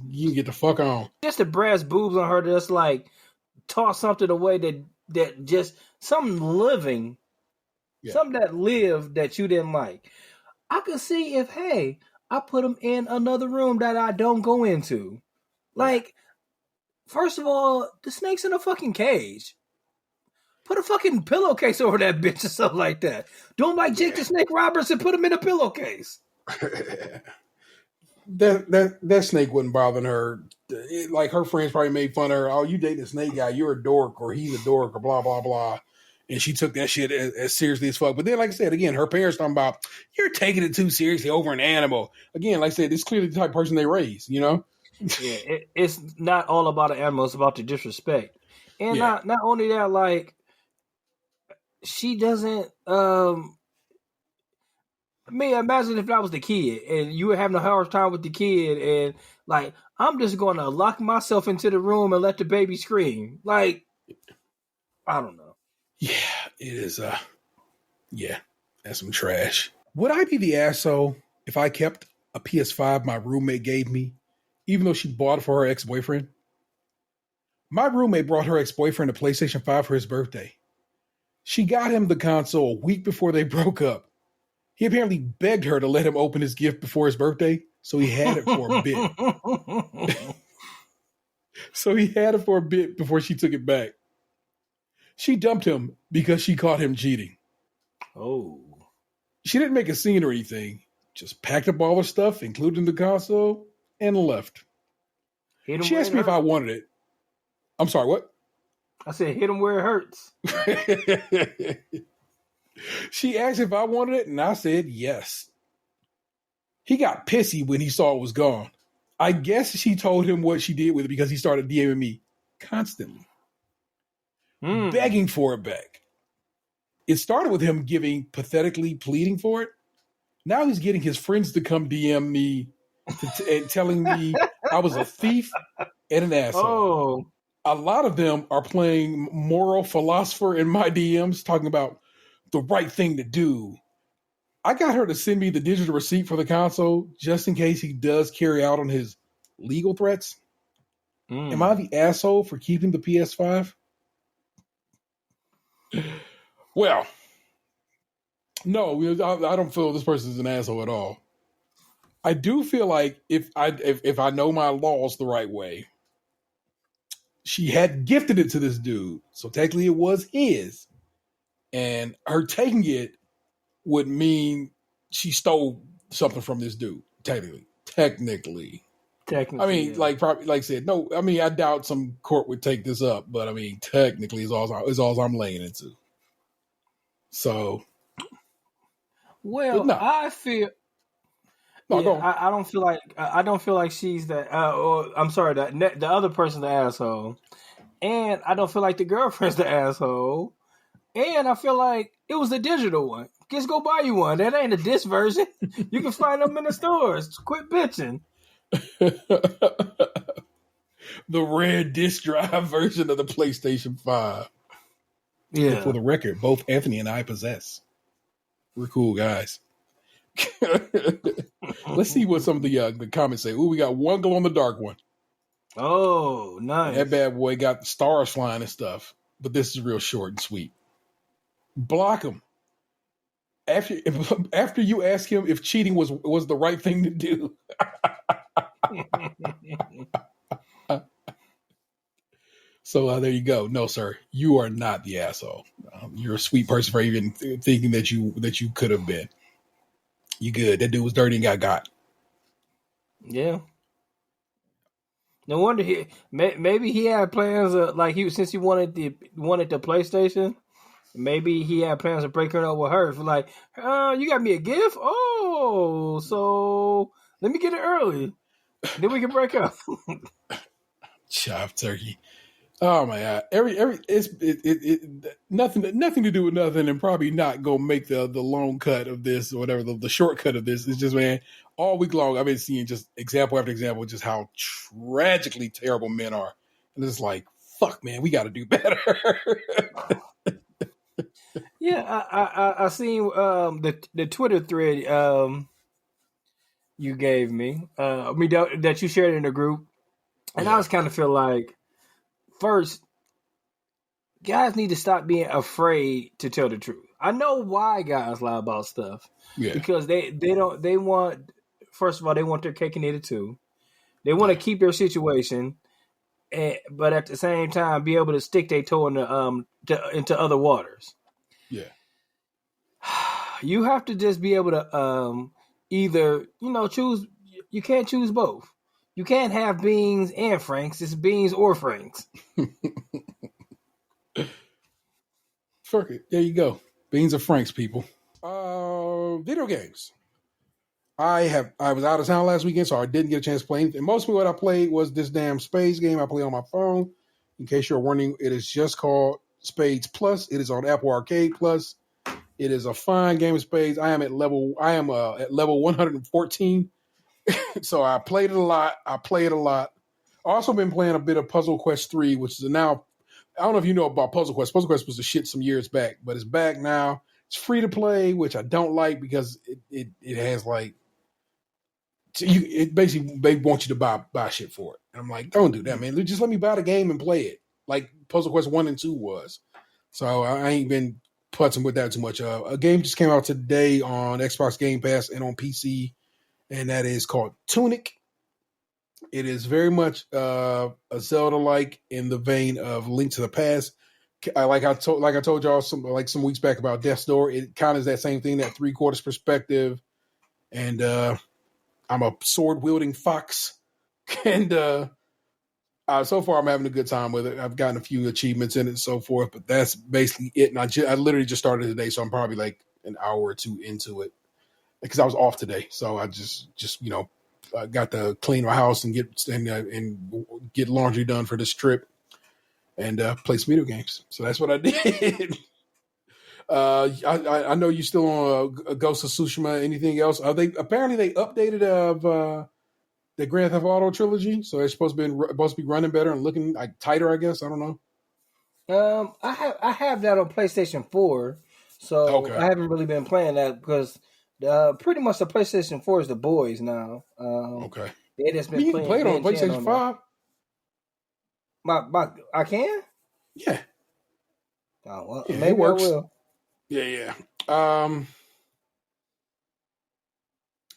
you can get the fuck on. Just the brass boobs on her, just like toss something away that that just something living, something that lived that you didn't like. I could see if, hey, I put them in another room that I don't go into. Like, first of all, the snake's in a fucking cage. Put a fucking pillowcase over that bitch or something like that. Don't like Jake the Snake Roberts and put him in a pillowcase. that snake wasn't bothering her. Like her friends probably made fun of her. Oh, you date the snake guy, you're a dork, or he's a dork, or blah blah blah. And she took that shit as seriously as fuck. But then, like I said, again, her parents talking about you're taking it too seriously over an animal. Again, like I said, it's clearly the type of person they raise. You know, it's not all about an animal; it's about the disrespect. And not only that, like she doesn't. I mean, imagine if that was the kid and you were having a hard time with the kid, and like I'm just going to lock myself into the room and let the baby scream. Like, I don't know. Yeah, it is. That's some trash. Would I be the asshole if I kept a PS5 my roommate gave me, even though she bought it for her ex-boyfriend? My roommate brought her ex-boyfriend a PlayStation 5 for his birthday. She got him the console a week before they broke up. He apparently begged her to let him open his gift before his birthday, so he had it for a bit. Before she took it back. She dumped him because she caught him cheating. Oh. She didn't make a scene or anything. Just packed up all her stuff, including the console, and left. She asked me if I wanted it. I'm sorry, what? I said, hit him where it hurts. She asked if I wanted it, and I said yes. He got pissy when he saw it was gone. I guess she told him what she did with it because he started DMing me constantly, begging for it back. It started with him pathetically pleading for it. Now he's getting his friends to come DM me and telling me I was a thief and an asshole. Oh. A lot of them are playing moral philosopher in my DMs, talking about the right thing to do. I got her to send me the digital receipt for the console just in case he does carry out on his legal threats. Am I the asshole for keeping the PS5? Well, no, I don't feel this person is an asshole at all. I do feel like if I know my laws the right way, she had gifted it to this dude, so technically it was his. And her taking it would mean she stole something from this dude. Technically. I mean, yeah. like I said, no. I mean, I doubt some court would take this up, but I mean, technically, is all I'm laying into. So, well, no. I feel. No, yeah, I don't feel like she's the. I'm sorry, the other person's the asshole, and I don't feel like the girlfriend's the asshole. And I feel like it was the digital one. Just go buy you one. That ain't a disc version. You can find them in the stores. Quit bitching. The red disc drive version of the PlayStation 5. Yeah. And for the record, both Anthony and I possess. We're cool guys. Let's see what some of the comments say. Ooh, we got one glow in the dark one. Oh, nice. That bad boy got stars flying and stuff. But this is real short and sweet. Block him. After you ask him if cheating was the right thing to do. So there you go. No, sir, you are not the asshole. You're a sweet person for even thinking that you could have been. You good. That dude was dirty and got. Yeah. No wonder maybe he had plans since he wanted the PlayStation. Maybe he had plans of breaking up with her. For like, you got me a gift? Oh, so let me get it early. Then we can break up. Chopped turkey. Oh my god! Nothing to do with nothing, and probably not gonna make the long cut of this or whatever the shortcut of this. It's just, man, all week long I've been seeing just example after example, just how tragically terrible men are, and it's like, fuck, man, we got to do better. Yeah, I seen the Twitter thread you gave me. That you shared in the group, and I was kind of feel like, first, guys need to stop being afraid to tell the truth. I know why guys lie about stuff. Yeah. Because they want, first of all, they want their cake and eat it too. They want to keep their situation, but at the same time be able to stick their toe into other waters. Yeah. You have to just be able to either, choose. You can't choose both. You can't have beans and Franks. It's beans or Franks. Fuck it. There you go. Beans or Franks, people. Video games. I was out of town last weekend, so I didn't get a chance to play anything. Mostly what I played was this damn Spades game I play on my phone. In case you're wondering, it is just called Spades Plus. It is on Apple Arcade Plus. It is a fine game of spades. I am at level 114. So I played it a lot. I also been playing a bit of Puzzle Quest 3, which is now, I don't know if you know about Puzzle Quest. Puzzle Quest was the shit some years back, but it's back now. It's free to play, which I don't like because it has like, it basically, they want you to buy shit for it. And I'm like, don't do that, man. Just let me buy the game and play it. Like Puzzle Quest 1 and 2 was. So I ain't been putzing with that too much. A game just came out today on Xbox Game Pass and on PC, and that is called Tunic. It is very much a Zelda-like in the vein of Link to the Past. I told y'all some weeks back about Death's Door. It kind of is that same thing, that 3/4 perspective, and I'm a sword-wielding fox, and so far I'm having a good time with it. I've gotten a few achievements in it and so forth, but that's basically it. And I literally just started today, so I'm probably like an hour or two into it because I was off today. So I just got to clean my house and get laundry done for this trip and play some video games. So that's what I did. I know you're still on Ghost of Tsushima. Anything else? Apparently they updated the Grand Theft Auto trilogy, so it's supposed to be running better and looking like tighter, I guess. I don't know. I have that on PlayStation 4, so Okay. I haven't really been playing that because pretty much the PlayStation 4 is the boys now. Okay. They just been You can play it on PlayStation 5. I can? Yeah. Oh well, Yeah, maybe it works. I will. Yeah.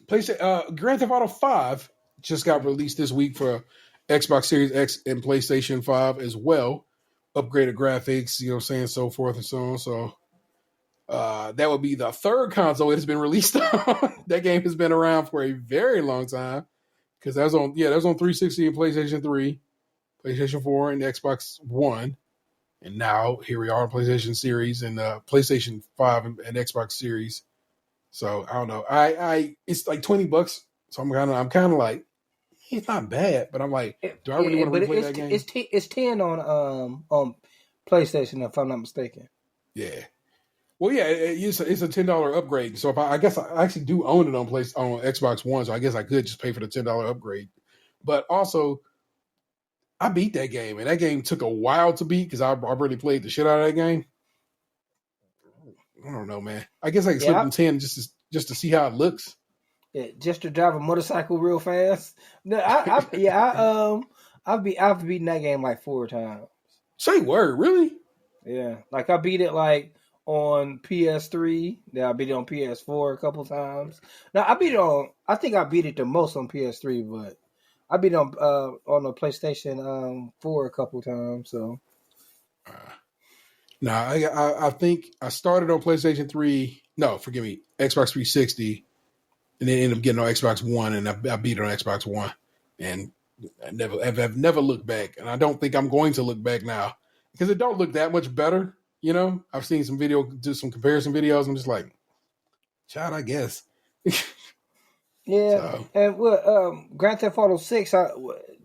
PlayStation Grand Theft Auto 5 just got released this week for Xbox Series X and PlayStation 5 as well. Upgraded graphics, so forth and so on. So that would be the third console it has been released on. That game has been around for a very long time because that was on 360 and PlayStation 3, PlayStation 4, and Xbox One. And now here we are on PlayStation Series and PlayStation 5 and Xbox Series. So I don't know. It's like $20. So I'm kind of like, it's not bad, but I'm like, do I really want to replay that game? It's 10 on PlayStation, if I'm not mistaken. Yeah. Well, yeah, it's a $10 upgrade. So if I guess I actually do own it on Xbox One, so I guess I could just pay for the $10 upgrade. But also, I beat that game, and that game took a while to beat because I really played the shit out of that game. I don't know, man. I guess I can slip in 10 just to see how it looks. Yeah, just to drive a motorcycle real fast. No, I've beaten that game like 4 times. Say word, really? Yeah, like I beat it like on PS3. Then I beat it on PS4 a couple times. Now I think I beat it the most on PS3, but I beat it on the PlayStation 4 a couple times. So. No, I think I started on PlayStation 3. No, forgive me, Xbox 360, and then ended up getting on Xbox One, and I beat it on Xbox One, and I've never looked back, and I don't think I'm going to look back now because it don't look that much better. I've seen some some comparison videos. I'm just like, child, I guess. Yeah, so. And Grand Theft Auto 6,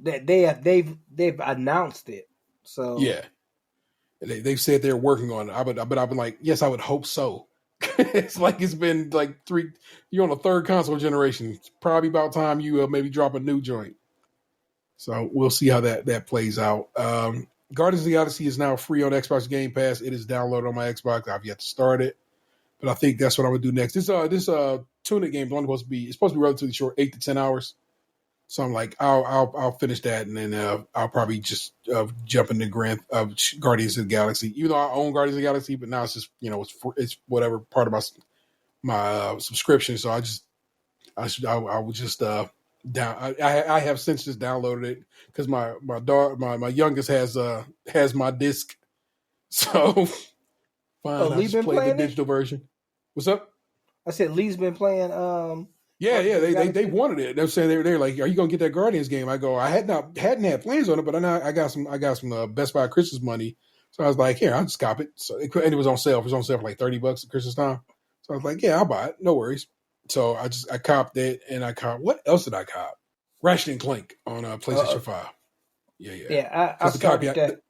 they've announced it. So yeah. They've said they're working on it. But I've been like, yes, I would hope so. It's like it's been like you're on the third console generation. It's probably about time you maybe drop a new joint. So we'll see how that plays out. Guardians of the Odyssey is now free on Xbox Game Pass. It is downloaded on my Xbox. I've yet to start it, but I think that's what I'm gonna do next. This Tunic game is supposed to be relatively short, 8 to 10 hours. So I'm like, I'll finish that, and then I'll probably just jump into Guardians of the Galaxy. Even though I own Guardians of the Galaxy, but now it's just it's whatever part of my subscription. So I would just I have since just downloaded it because my youngest has my disc. So fine, Oh, I Lee just been played the playing it? digital version. What's up? I said Lee's been playing. Yeah, Guardians they wanted it. They're saying they're like, "Are you gonna get that Guardians game?" I go, hadn't had plans on it, but I got some Best Buy Christmas money, so I was like, "Here, I'll just cop it." So and it was on sale. It was on sale for like $30 at Christmas time. So I was like, "Yeah, I'll buy it. No worries." So I copped it, and I copped. What else did I cop? Ratchet and Clank on PlayStation 5. Yeah. Yeah, I started that.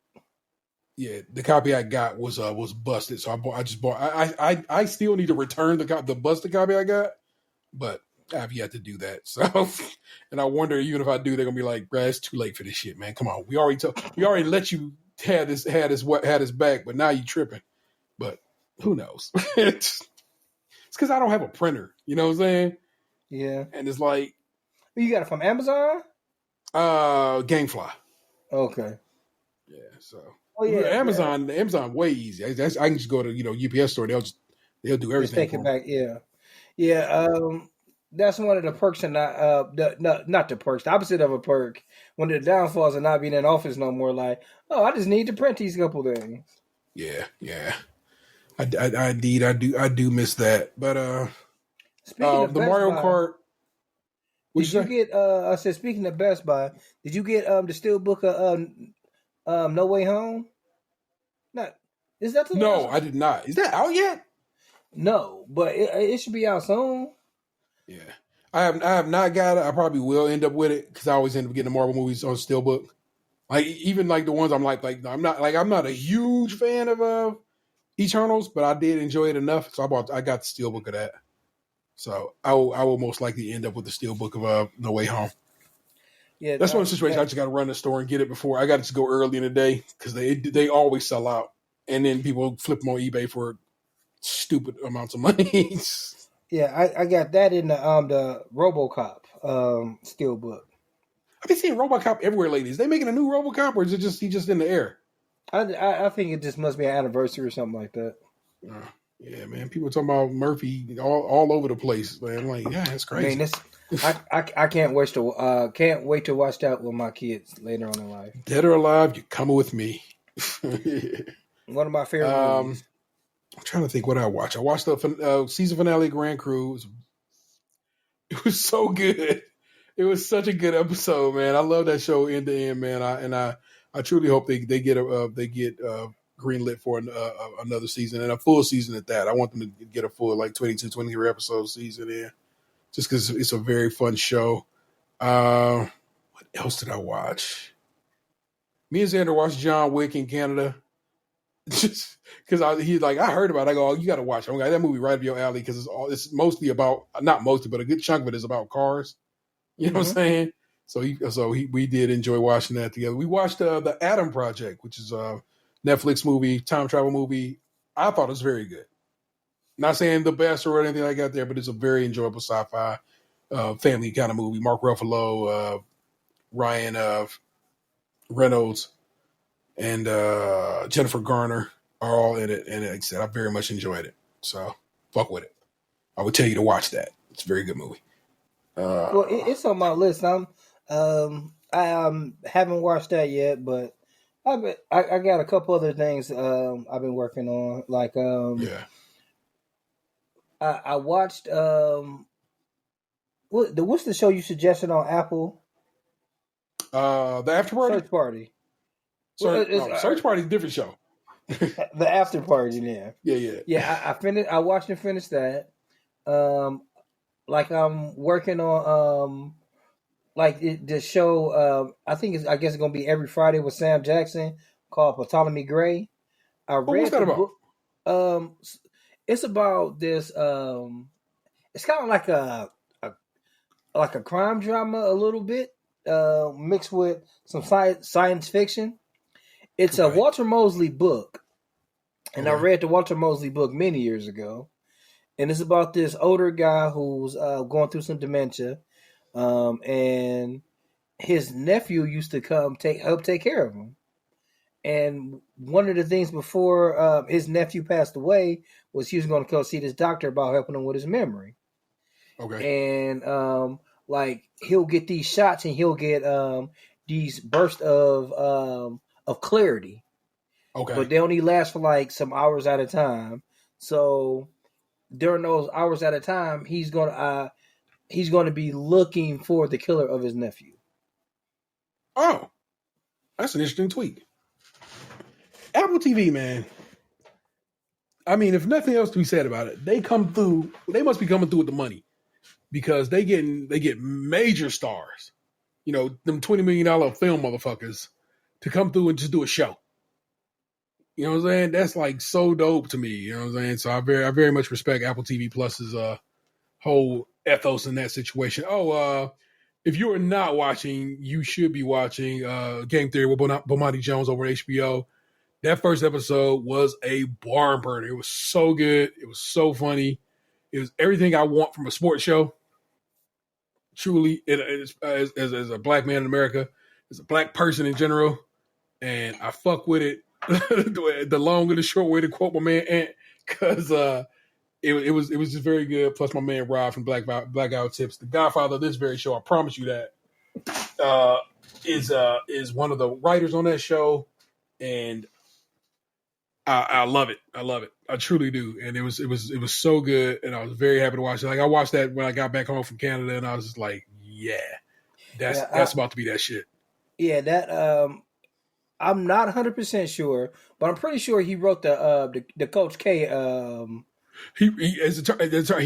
The copy I got was busted, so I just bought. I still need to return the busted copy I got, but I've yet to do that. So, and I wonder even if I do, they're gonna be like, "Bruh, it's too late for this shit, man. Come on, we already let you had his back, but now you tripping." But who knows? It's because I don't have a printer. You know what I'm saying? Yeah. And it's like, You got it from Amazon? GameFly. Okay. Yeah. So. Oh yeah. Amazon way easy. I can just go to UPS store. They'll do everything. Just take it back. Yeah. That's one of the perks, and not the perks. The opposite of a perk. One of the downfalls of not being in office no more. Like, I just need to print these couple things. Yeah. I do miss that. But Speaking of the Best Mario Buy, Kart. Did you get? I said, speaking of Best Buy, did you get the Steelbook of No Way Home? Not is that the No, last I did not. Is that out yet? No, but it should be out soon. Yeah, I have not got it. I probably will end up with it because I always end up getting the Marvel movies on Steelbook. Like even like the ones I'm I'm not a huge fan of Eternals, but I did enjoy it enough, so I got the Steelbook of that. So I will most likely end up with the Steelbook of No Way Home. Yeah, that's one situation. I just got to run the store and get it before. I got to just go early in the day because they always sell out, and then people flip them on eBay for stupid amounts of money. Yeah, I got that in the RoboCop Steelbook. I've been seeing RoboCop everywhere lately. Is they making a new RoboCop, or is it just he just in the air? I think it just must be an anniversary or something like that. Yeah, man. People are talking about Murphy all over the place, man. I'm like, yeah, that's crazy. I mean, I can't wait to watch that with my kids later on in life. Dead or alive, you're coming with me. One of my favorite movies. I'm trying to think what I watched. I watched the season finale of Grand Crew. It was so good. It was such a good episode, man. I love that show end to end, man. I truly hope they get greenlit for another season and a full season at that. I want them to get a full 23 episode season in, just because it's a very fun show. What else did I watch? Me and Xander watched John Wick in Canada. Just because he's like, I heard about it. I go, you got to watch it. I'm like, that movie right up your alley because it's mostly about, not mostly, but a good chunk of it is about cars. You know what I'm saying? So we did enjoy watching that together. We watched the Atom Project, which is a Netflix movie, time travel movie. I thought it was very good. Not saying the best or anything like that there, but it's a very enjoyable sci-fi family kind of movie. Mark Ruffalo, Ryan Reynolds, and Jennifer Garner are all in it. And like I said, I very much enjoyed it. So fuck with it. I would tell you to watch that. It's a very good movie. Well, it's on my list. I haven't watched that yet, but I got a couple other things I've been working on. Like I watched what's the show you suggested on Apple? The After Party? Search Party. Search Party is a different show. The After Party, yeah. Yeah, I finished. I watched and finished that. Like I'm working on the show. I guess it's gonna be every Friday with Sam Jackson called Ptolemy Gray. What's that about? Book. It's about this. It's kind of like a crime drama a little bit, mixed with some science fiction. It's a Walter Mosley book, and I read the Walter Mosley book many years ago. And it's about this older guy who's going through some dementia, and his nephew used to come help take care of him. And one of the things before his nephew passed away was he was going to go see this doctor about helping him with his memory. Okay. And like he'll get these shots and he'll get these bursts of clarity. Okay. But they only last for like some hours at a time. So during those hours at a time, he's gonna be looking for the killer of his nephew. Oh, that's an interesting tweak. Apple TV, man. I mean, if nothing else to be said about it, they come through. They must be coming through with the money because they get major stars. You know, them $20 million film motherfuckers to come through and just do a show. You know what I'm saying? That's like so dope to me. You know what I'm saying? So I very much respect Apple TV Plus's whole ethos in that situation. Oh, if you are not watching, you should be watching Game Theory with Bomani Jones over at HBO. That first episode was a barn burner. It was so good. It was so funny. It was everything I want from a sports show. Truly, as a black man in America, as a black person in general, and I fuck with it. The long and the short way to quote my man Ant, because it was just very good. Plus, my man Rob from Black Out Tips, the godfather of this very show. I promise you that is one of the writers on that show, and I love it. I love it. I truly do. And it was so good, and I was very happy to watch it. Like I watched that when I got back home from Canada, and I was just like, yeah, that's about to be that shit. Yeah, that I'm not 100% sure, but I'm pretty sure he wrote the Coach K. He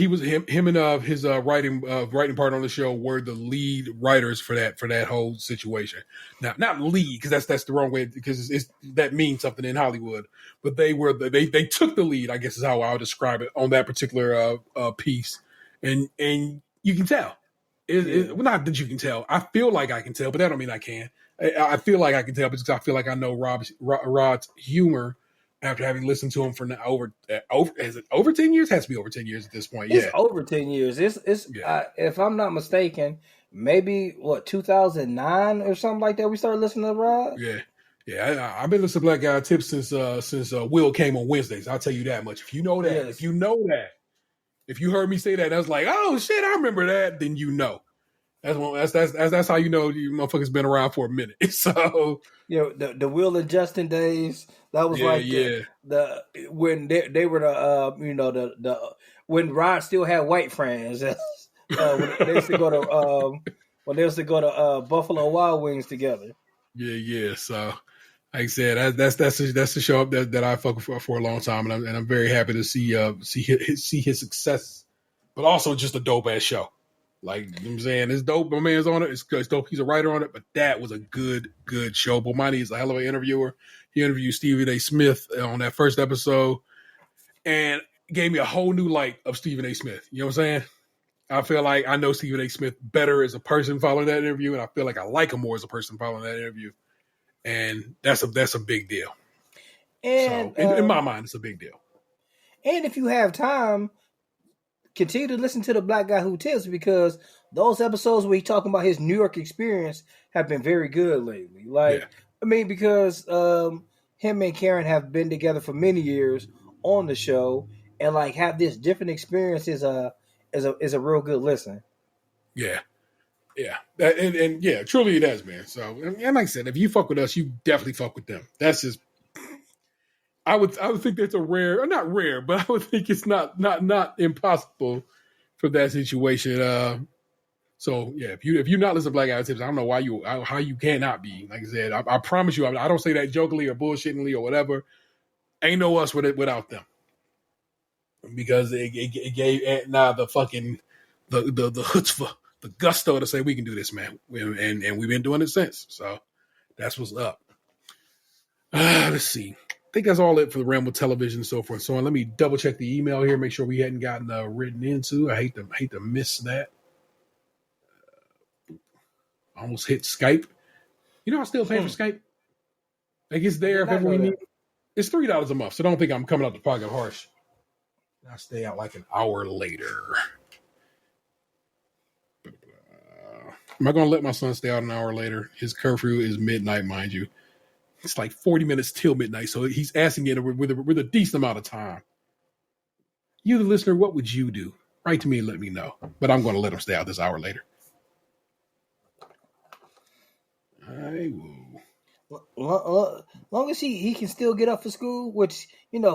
was him and his writing part on the show were the lead writers for that whole situation. Now, not lead because that's the wrong way because that means something in Hollywood, but they took the lead. I guess is how I'll describe it on that particular piece, and you can tell. Well, not that you can tell. I feel like I can tell, but that don't mean I can. I feel like I can tell because I feel like I know Rod's humor after having listened to him for now over 10 years? It has to be over 10 years at this point. It's over 10 years. It's if I'm not mistaken, maybe 2009 or something like that. We started listening to Rod. Yeah. I've been listening to Black Guy Tips since Will came on Wednesdays. I'll tell you that much. If you know that, if you heard me say that, and I was like, oh shit, I remember that. Then you know. That's how you know you motherfuckers been around for a minute. So the Will and Justin days. That was the when they were the when Rod still had white friends. When they used to go to Buffalo Wild Wings together. Yeah. So like I said, that's the show up that I fuck for a long time, and I'm very happy to see his success, but also just a dope ass show. Like, you know what I'm saying, it's dope. My man's on it. It's dope. He's a writer on it, but that was a good show. Bomani is a hell of an interviewer. He interviewed Stephen A. Smith on that first episode and gave me a whole new light of Stephen A. Smith. You know what I'm saying? I feel like I know Stephen A. Smith better as a person following that interview, and I feel like I like him more as a person following that interview. And that's a big deal. And so, in my mind, it's a big deal. And if you have time, continue to listen to the Black Guy Who Tips, because those episodes where he's talking about his New York experience have been very good lately. I mean, because him and Karen have been together for many years on the show, and like have this different experience is a real good listen. Yeah. And yeah, truly it has, man. So, and like I said, if you fuck with us, you definitely fuck with them. That's just, I would think that's a rare, or not rare, but I would think it's not impossible for that situation. So yeah, if you're not listening to Black Guy Tips, I don't know how you cannot be. Like I said, I promise you, I don't say that jokingly or bullshittingly or whatever. Ain't no us without them, because it gave the fucking the chutzpah, the gusto to say we can do this, man, and we've been doing it since. So that's what's up. Let's see. I think that's all it for the Ramble Television and so forth and so on. Let me double check the email here, make sure we hadn't gotten written into. I hate to miss that. Almost hit Skype. You know, I still pay for Skype. Like, it's there if ever we need. It's $3 a month, so don't think I'm coming out the pocket harsh. I stay out like an hour later. Am I going to let my son stay out an hour later? His curfew is midnight, mind you. It's like 40 minutes till midnight, so he's asking it with a decent amount of time. You, the listener, what would you do? Write to me and let me know. But I'm going to let him stay out this hour later. I will. Long as he can still get up for school, which,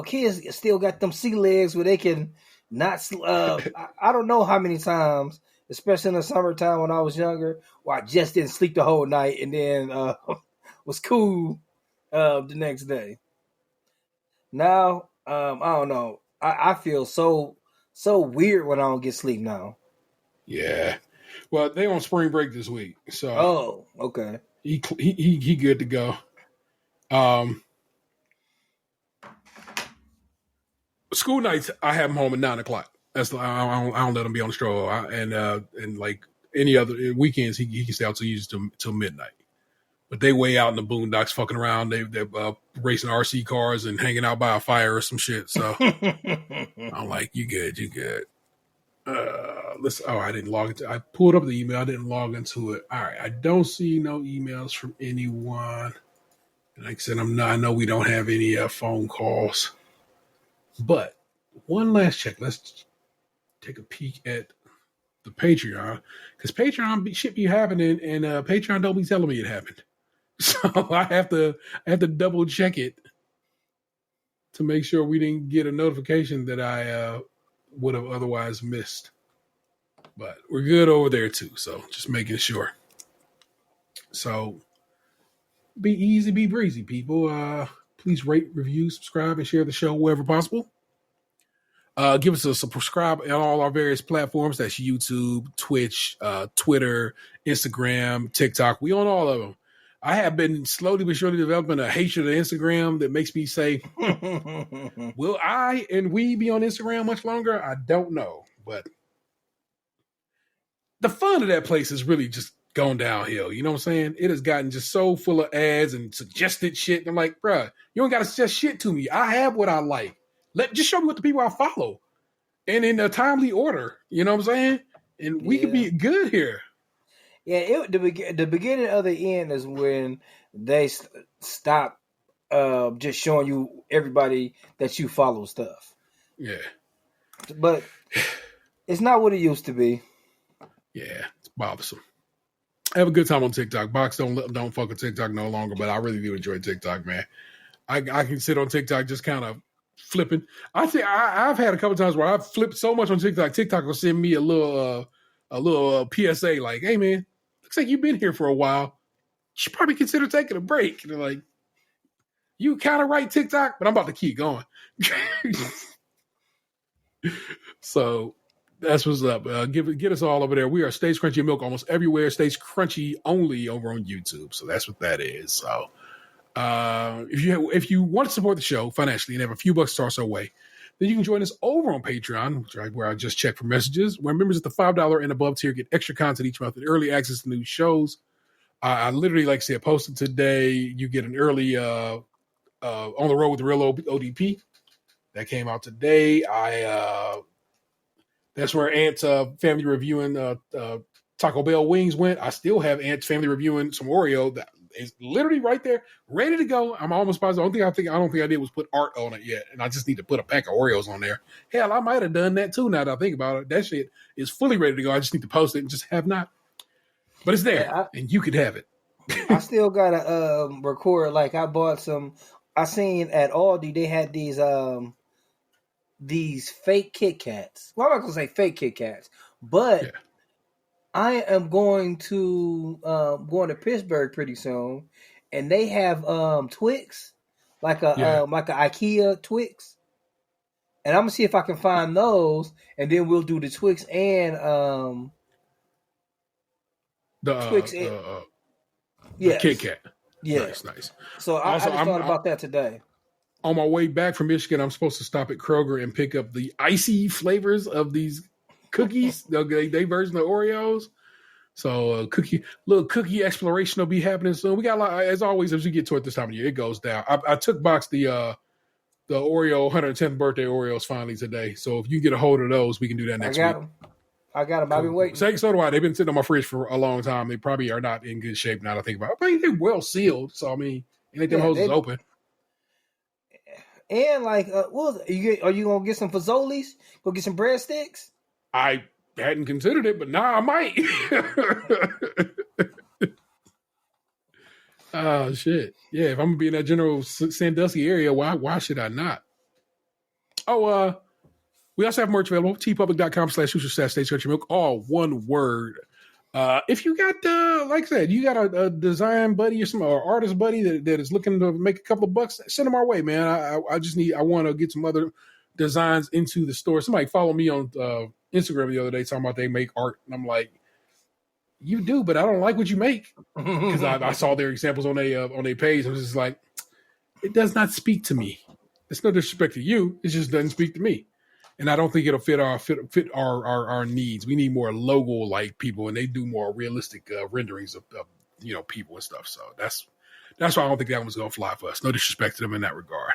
kids still got them sea legs where they can not. I don't know how many times, especially in the summertime when I was younger, where I just didn't sleep the whole night and then was cool the next day. Now, I don't know. I feel so weird when I don't get sleep now. Yeah. Well, they on spring break this week, so. Oh, okay. He good to go. School nights, I have him home at 9:00. That's I don't let him be on the stroll. And like any other weekends, he can stay out till midnight. But they way out in the boondocks, fucking around. They're racing RC cars and hanging out by a fire or some shit. So I'm like, you good. Listen. Oh, I didn't log into. I pulled up the email. I didn't log into it. All right. I don't see no emails from anyone. And like I said, I know we don't have any phone calls. But one last check. Let's take a peek at the Patreon, because Patreon shit be happening, and Patreon don't be telling me it happened. So I have to double check it to make sure we didn't get a notification that I would have otherwise missed. But we're good over there too, so just making sure. So be easy, be breezy, people. Please rate, review, subscribe, and share the show wherever possible. Give us a subscribe on all our various platforms. That's YouTube, Twitch, Twitter, Instagram, TikTok. We on all of them. I have been slowly but surely developing a hatred of Instagram that makes me say, will I and we be on Instagram much longer? I don't know. But the fun of that place is really just going downhill. You know what I'm saying? It has gotten just so full of ads and suggested shit. And I'm like, bruh, you don't got to suggest shit to me. I have what I like. Just show me what the people I follow. And in a timely order. You know what I'm saying? And we can be good here. Yeah, the beginning of the end is when they stop just showing you everybody that you follow stuff. Yeah. But it's not what it used to be. Yeah, it's bothersome. I have a good time on TikTok. Box don't fuck with TikTok no longer, but I really do enjoy TikTok, man. I can sit on TikTok just kind of flipping. I think I've had a couple times where I've flipped so much on TikTok. TikTok will send me a little PSA like, "Hey man, looks like you've been here for a while. You should probably consider taking a break." And they're like, "You kind of right, TikTok, but I'm about to keep going." So that's what's up. Get us all over there. We are Stays Crunchy and Milk almost everywhere. Stays Crunchy only over on YouTube. So that's what that is. So if you want to support the show financially and have a few bucks to toss our way, then you can join us over on Patreon, where I just check for messages. Where members at the $5 and above tier get extra content each month and early access to new shows. I literally, like I said, posted today. You get an early On the Road with the Real ODP that came out today. That's where Ant's family reviewing Taco Bell wings went. I still have Ant's family reviewing some Oreo that is literally right there, ready to go. I'm almost positive. I don't think I did was put art on it yet, and I just need to put a pack of Oreos on there. Hell, I might have done that too. Now that I think about it, that shit is fully ready to go. I just need to post it and just have not. But it's there, and you could have it. I still gotta record. Like I bought some. I seen at Aldi they had these fake Kit Kats. Well, I'm not gonna say fake Kit Kats, but I am going to Pittsburgh pretty soon, and they have Twix, like a IKEA Twix, and I'm gonna see if I can find those, and then we'll do the Twix and Twix. The Kit Kat. Yeah, nice. So I just thought about that today. On my way back from Michigan, I'm supposed to stop at Kroger and pick up the icy flavors of these cookies. they version of Oreos. So little cookie exploration will be happening soon. We got a lot, as always, as we get toward this time of year, it goes down. I took box the Oreo 110th birthday Oreos finally today. So if you get a hold of those, we can do that next week. I got them. I got them. I've been waiting. So do I. They've been sitting on my fridge for a long time. They probably are not in good shape now that I think about it. But they're well sealed. So, I mean, anything hoses open. And like, are you going to get some fazoli's? Go get some breadsticks? I hadn't considered it, but now I might. Oh, shit. Yeah, if I'm going to be in that general Sandusky area, why should I not? Oh, we also have merch available. tpublic.com/user/StageCountryMilk. All one word. If you got, like I said, you got a design buddy or artist buddy that is looking to make a couple of bucks, send them our way, man. I want to get some other designs into the store. Somebody followed me on Instagram the other day talking about they make art. And I'm like, you do, but I don't like what you make. Because I saw their examples on their page. I was just like, it does not speak to me. It's no disrespect to you. It just doesn't speak to me. And I don't think it'll fit our needs. We need more logo like people, and they do more realistic renderings of people and stuff. So that's why I don't think that one's gonna fly for us. No disrespect to them in that regard.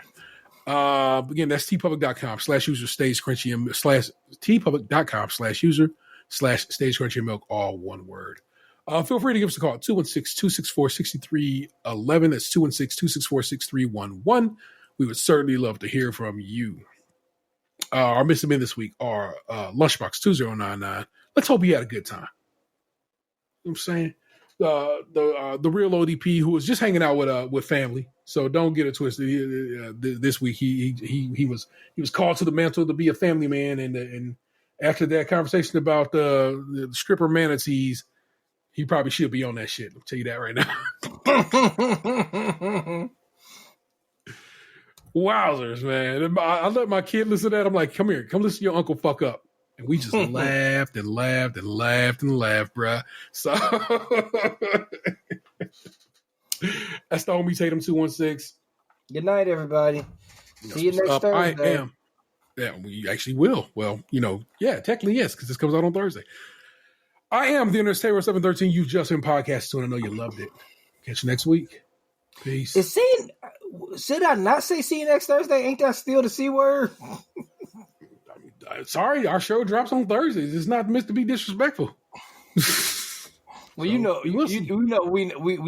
Again, that's tpublic.com/user stage crunchy and tpublic.com/user/stage crunchy and milk, all one word. Feel free to give us a call at 216-264-6311. That's 216-264-6311. We would certainly love to hear from you. Our missing men this week are Lunchbox 2099. Let's hope he had a good time. You know what I'm saying? The real ODP who was just hanging out with family. So don't get it twisted. This week he was called to the mantle to be a family man, and after that conversation about the stripper manatees, he probably should be on that shit. I'll tell you that right now. Wowzers, man. I let my kid listen to that. I'm like, come here. Come listen to your uncle fuck up. And we just laughed and laughed and laughed and laughed, bruh. So that's the homie Tatum 216. Good night, everybody. See you next Thursday. I am. Yeah, we actually will. Well, technically, yes, because this comes out on Thursday. I am the Internet Terror 713. You've just been podcasting, and I know you loved it. Catch you next week. Peace. Should I not say see you next Thursday? Ain't that still the C word? Sorry, our show drops on Thursdays. It's not meant to be disrespectful. Well, we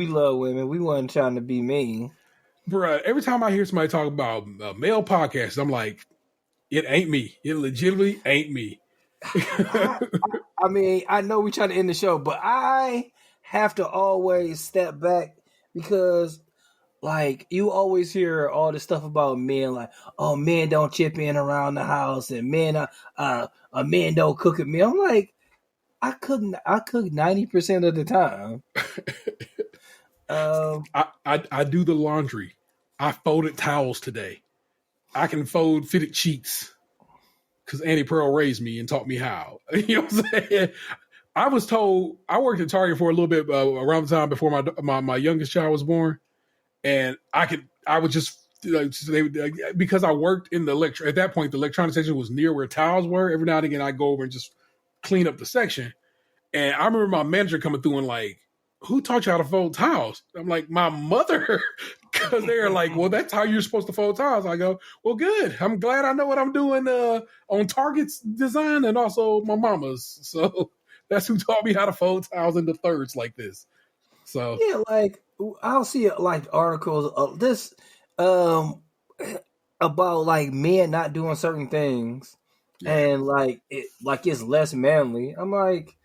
love women. We weren't trying to be mean. Bruh, every time I hear somebody talk about male podcasts, I'm like, it ain't me. It legitimately ain't me. I mean, I know we try to end the show, but I have to always step back because, like, you always hear all this stuff about men, like, oh, men don't chip in around the house, and men, men don't cook at me. I'm like, I cook 90% of the time. I do the laundry. I folded towels today. I can fold fitted sheets because Annie Pearl raised me and taught me how. You know what I'm saying? I was told, I worked at Target for a little bit around the time before my youngest child was born. And I would just, because I worked in at that point, the electronics section was near where towels were. Every now and again, I'd go over and just clean up the section. And I remember my manager coming through and like, who taught you how to fold towels? I'm like, my mother. Because they're like, well, that's how you're supposed to fold towels. I go, well, good. I'm glad I know what I'm doing on Target's design and also my mama's. So that's who taught me how to fold towels into thirds like this. So yeah, like I'll see like articles of this about like men not doing certain things, and like it's less manly. I'm like,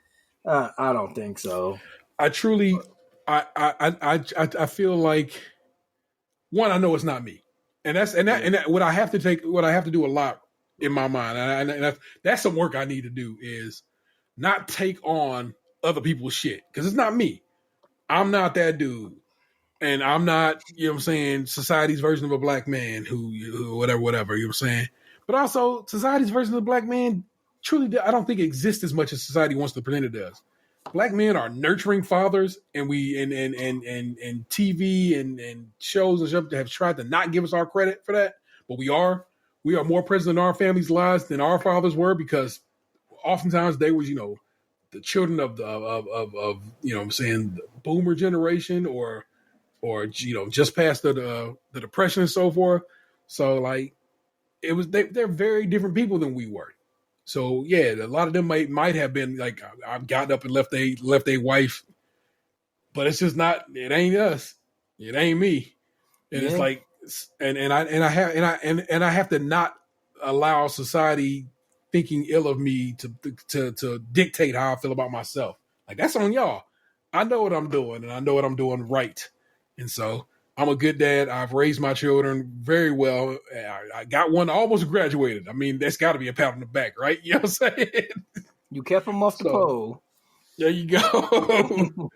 I don't think so. I truly, I feel like, one, I know it's not me, and that what I have to do a lot in my mind, and that's some work I need to do is not take on other people's shit because it's not me. I'm not that dude. And I'm not, you know what I'm saying, society's version of a black man who whatever, you know what I'm saying? But also, society's version of a black man truly, I don't think exists as much as society wants to pretend it does. Black men are nurturing fathers, and we and TV and shows and stuff have tried to not give us our credit for that. But we are more present in our families' lives than our fathers were because oftentimes they was, the children of you know what I'm saying, the boomer generation or just past the depression and so forth. So like they're very different people than we were. So yeah, a lot of them might have been like, I've gotten up and left a wife, but it's just not. It ain't us. It ain't me. And it's like, and I have to not allow society thinking ill of me to dictate how I feel about myself. Like, that's on y'all. I know what I'm doing, and I know what I'm doing right. And so I'm a good dad. I've raised my children very well. I got one almost graduated. I mean, that's got to be a pat on the back, right? You know what I'm saying? You kept them off the pole. There you go.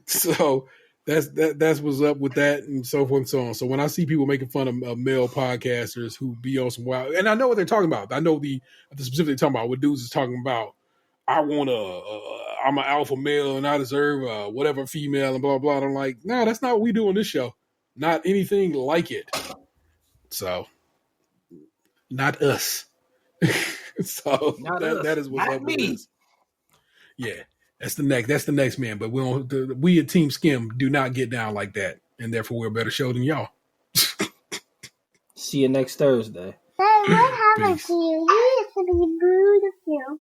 So that's what's up with that, and so forth and so on. So when I see people making fun of male podcasters who be on some wild, and I know what they're talking about. I know the specifically talking about what dudes is talking about. I'm an alpha male and I deserve whatever female and blah blah. And I'm like, no, that's not what we do on this show. Not anything like it. So, not us. So that is what's up with this. Yeah. That's the next man, but we at Team Skim do not get down like that, and therefore we're a better show than y'all. See you next Thursday. What happened to you? You used to be beautiful.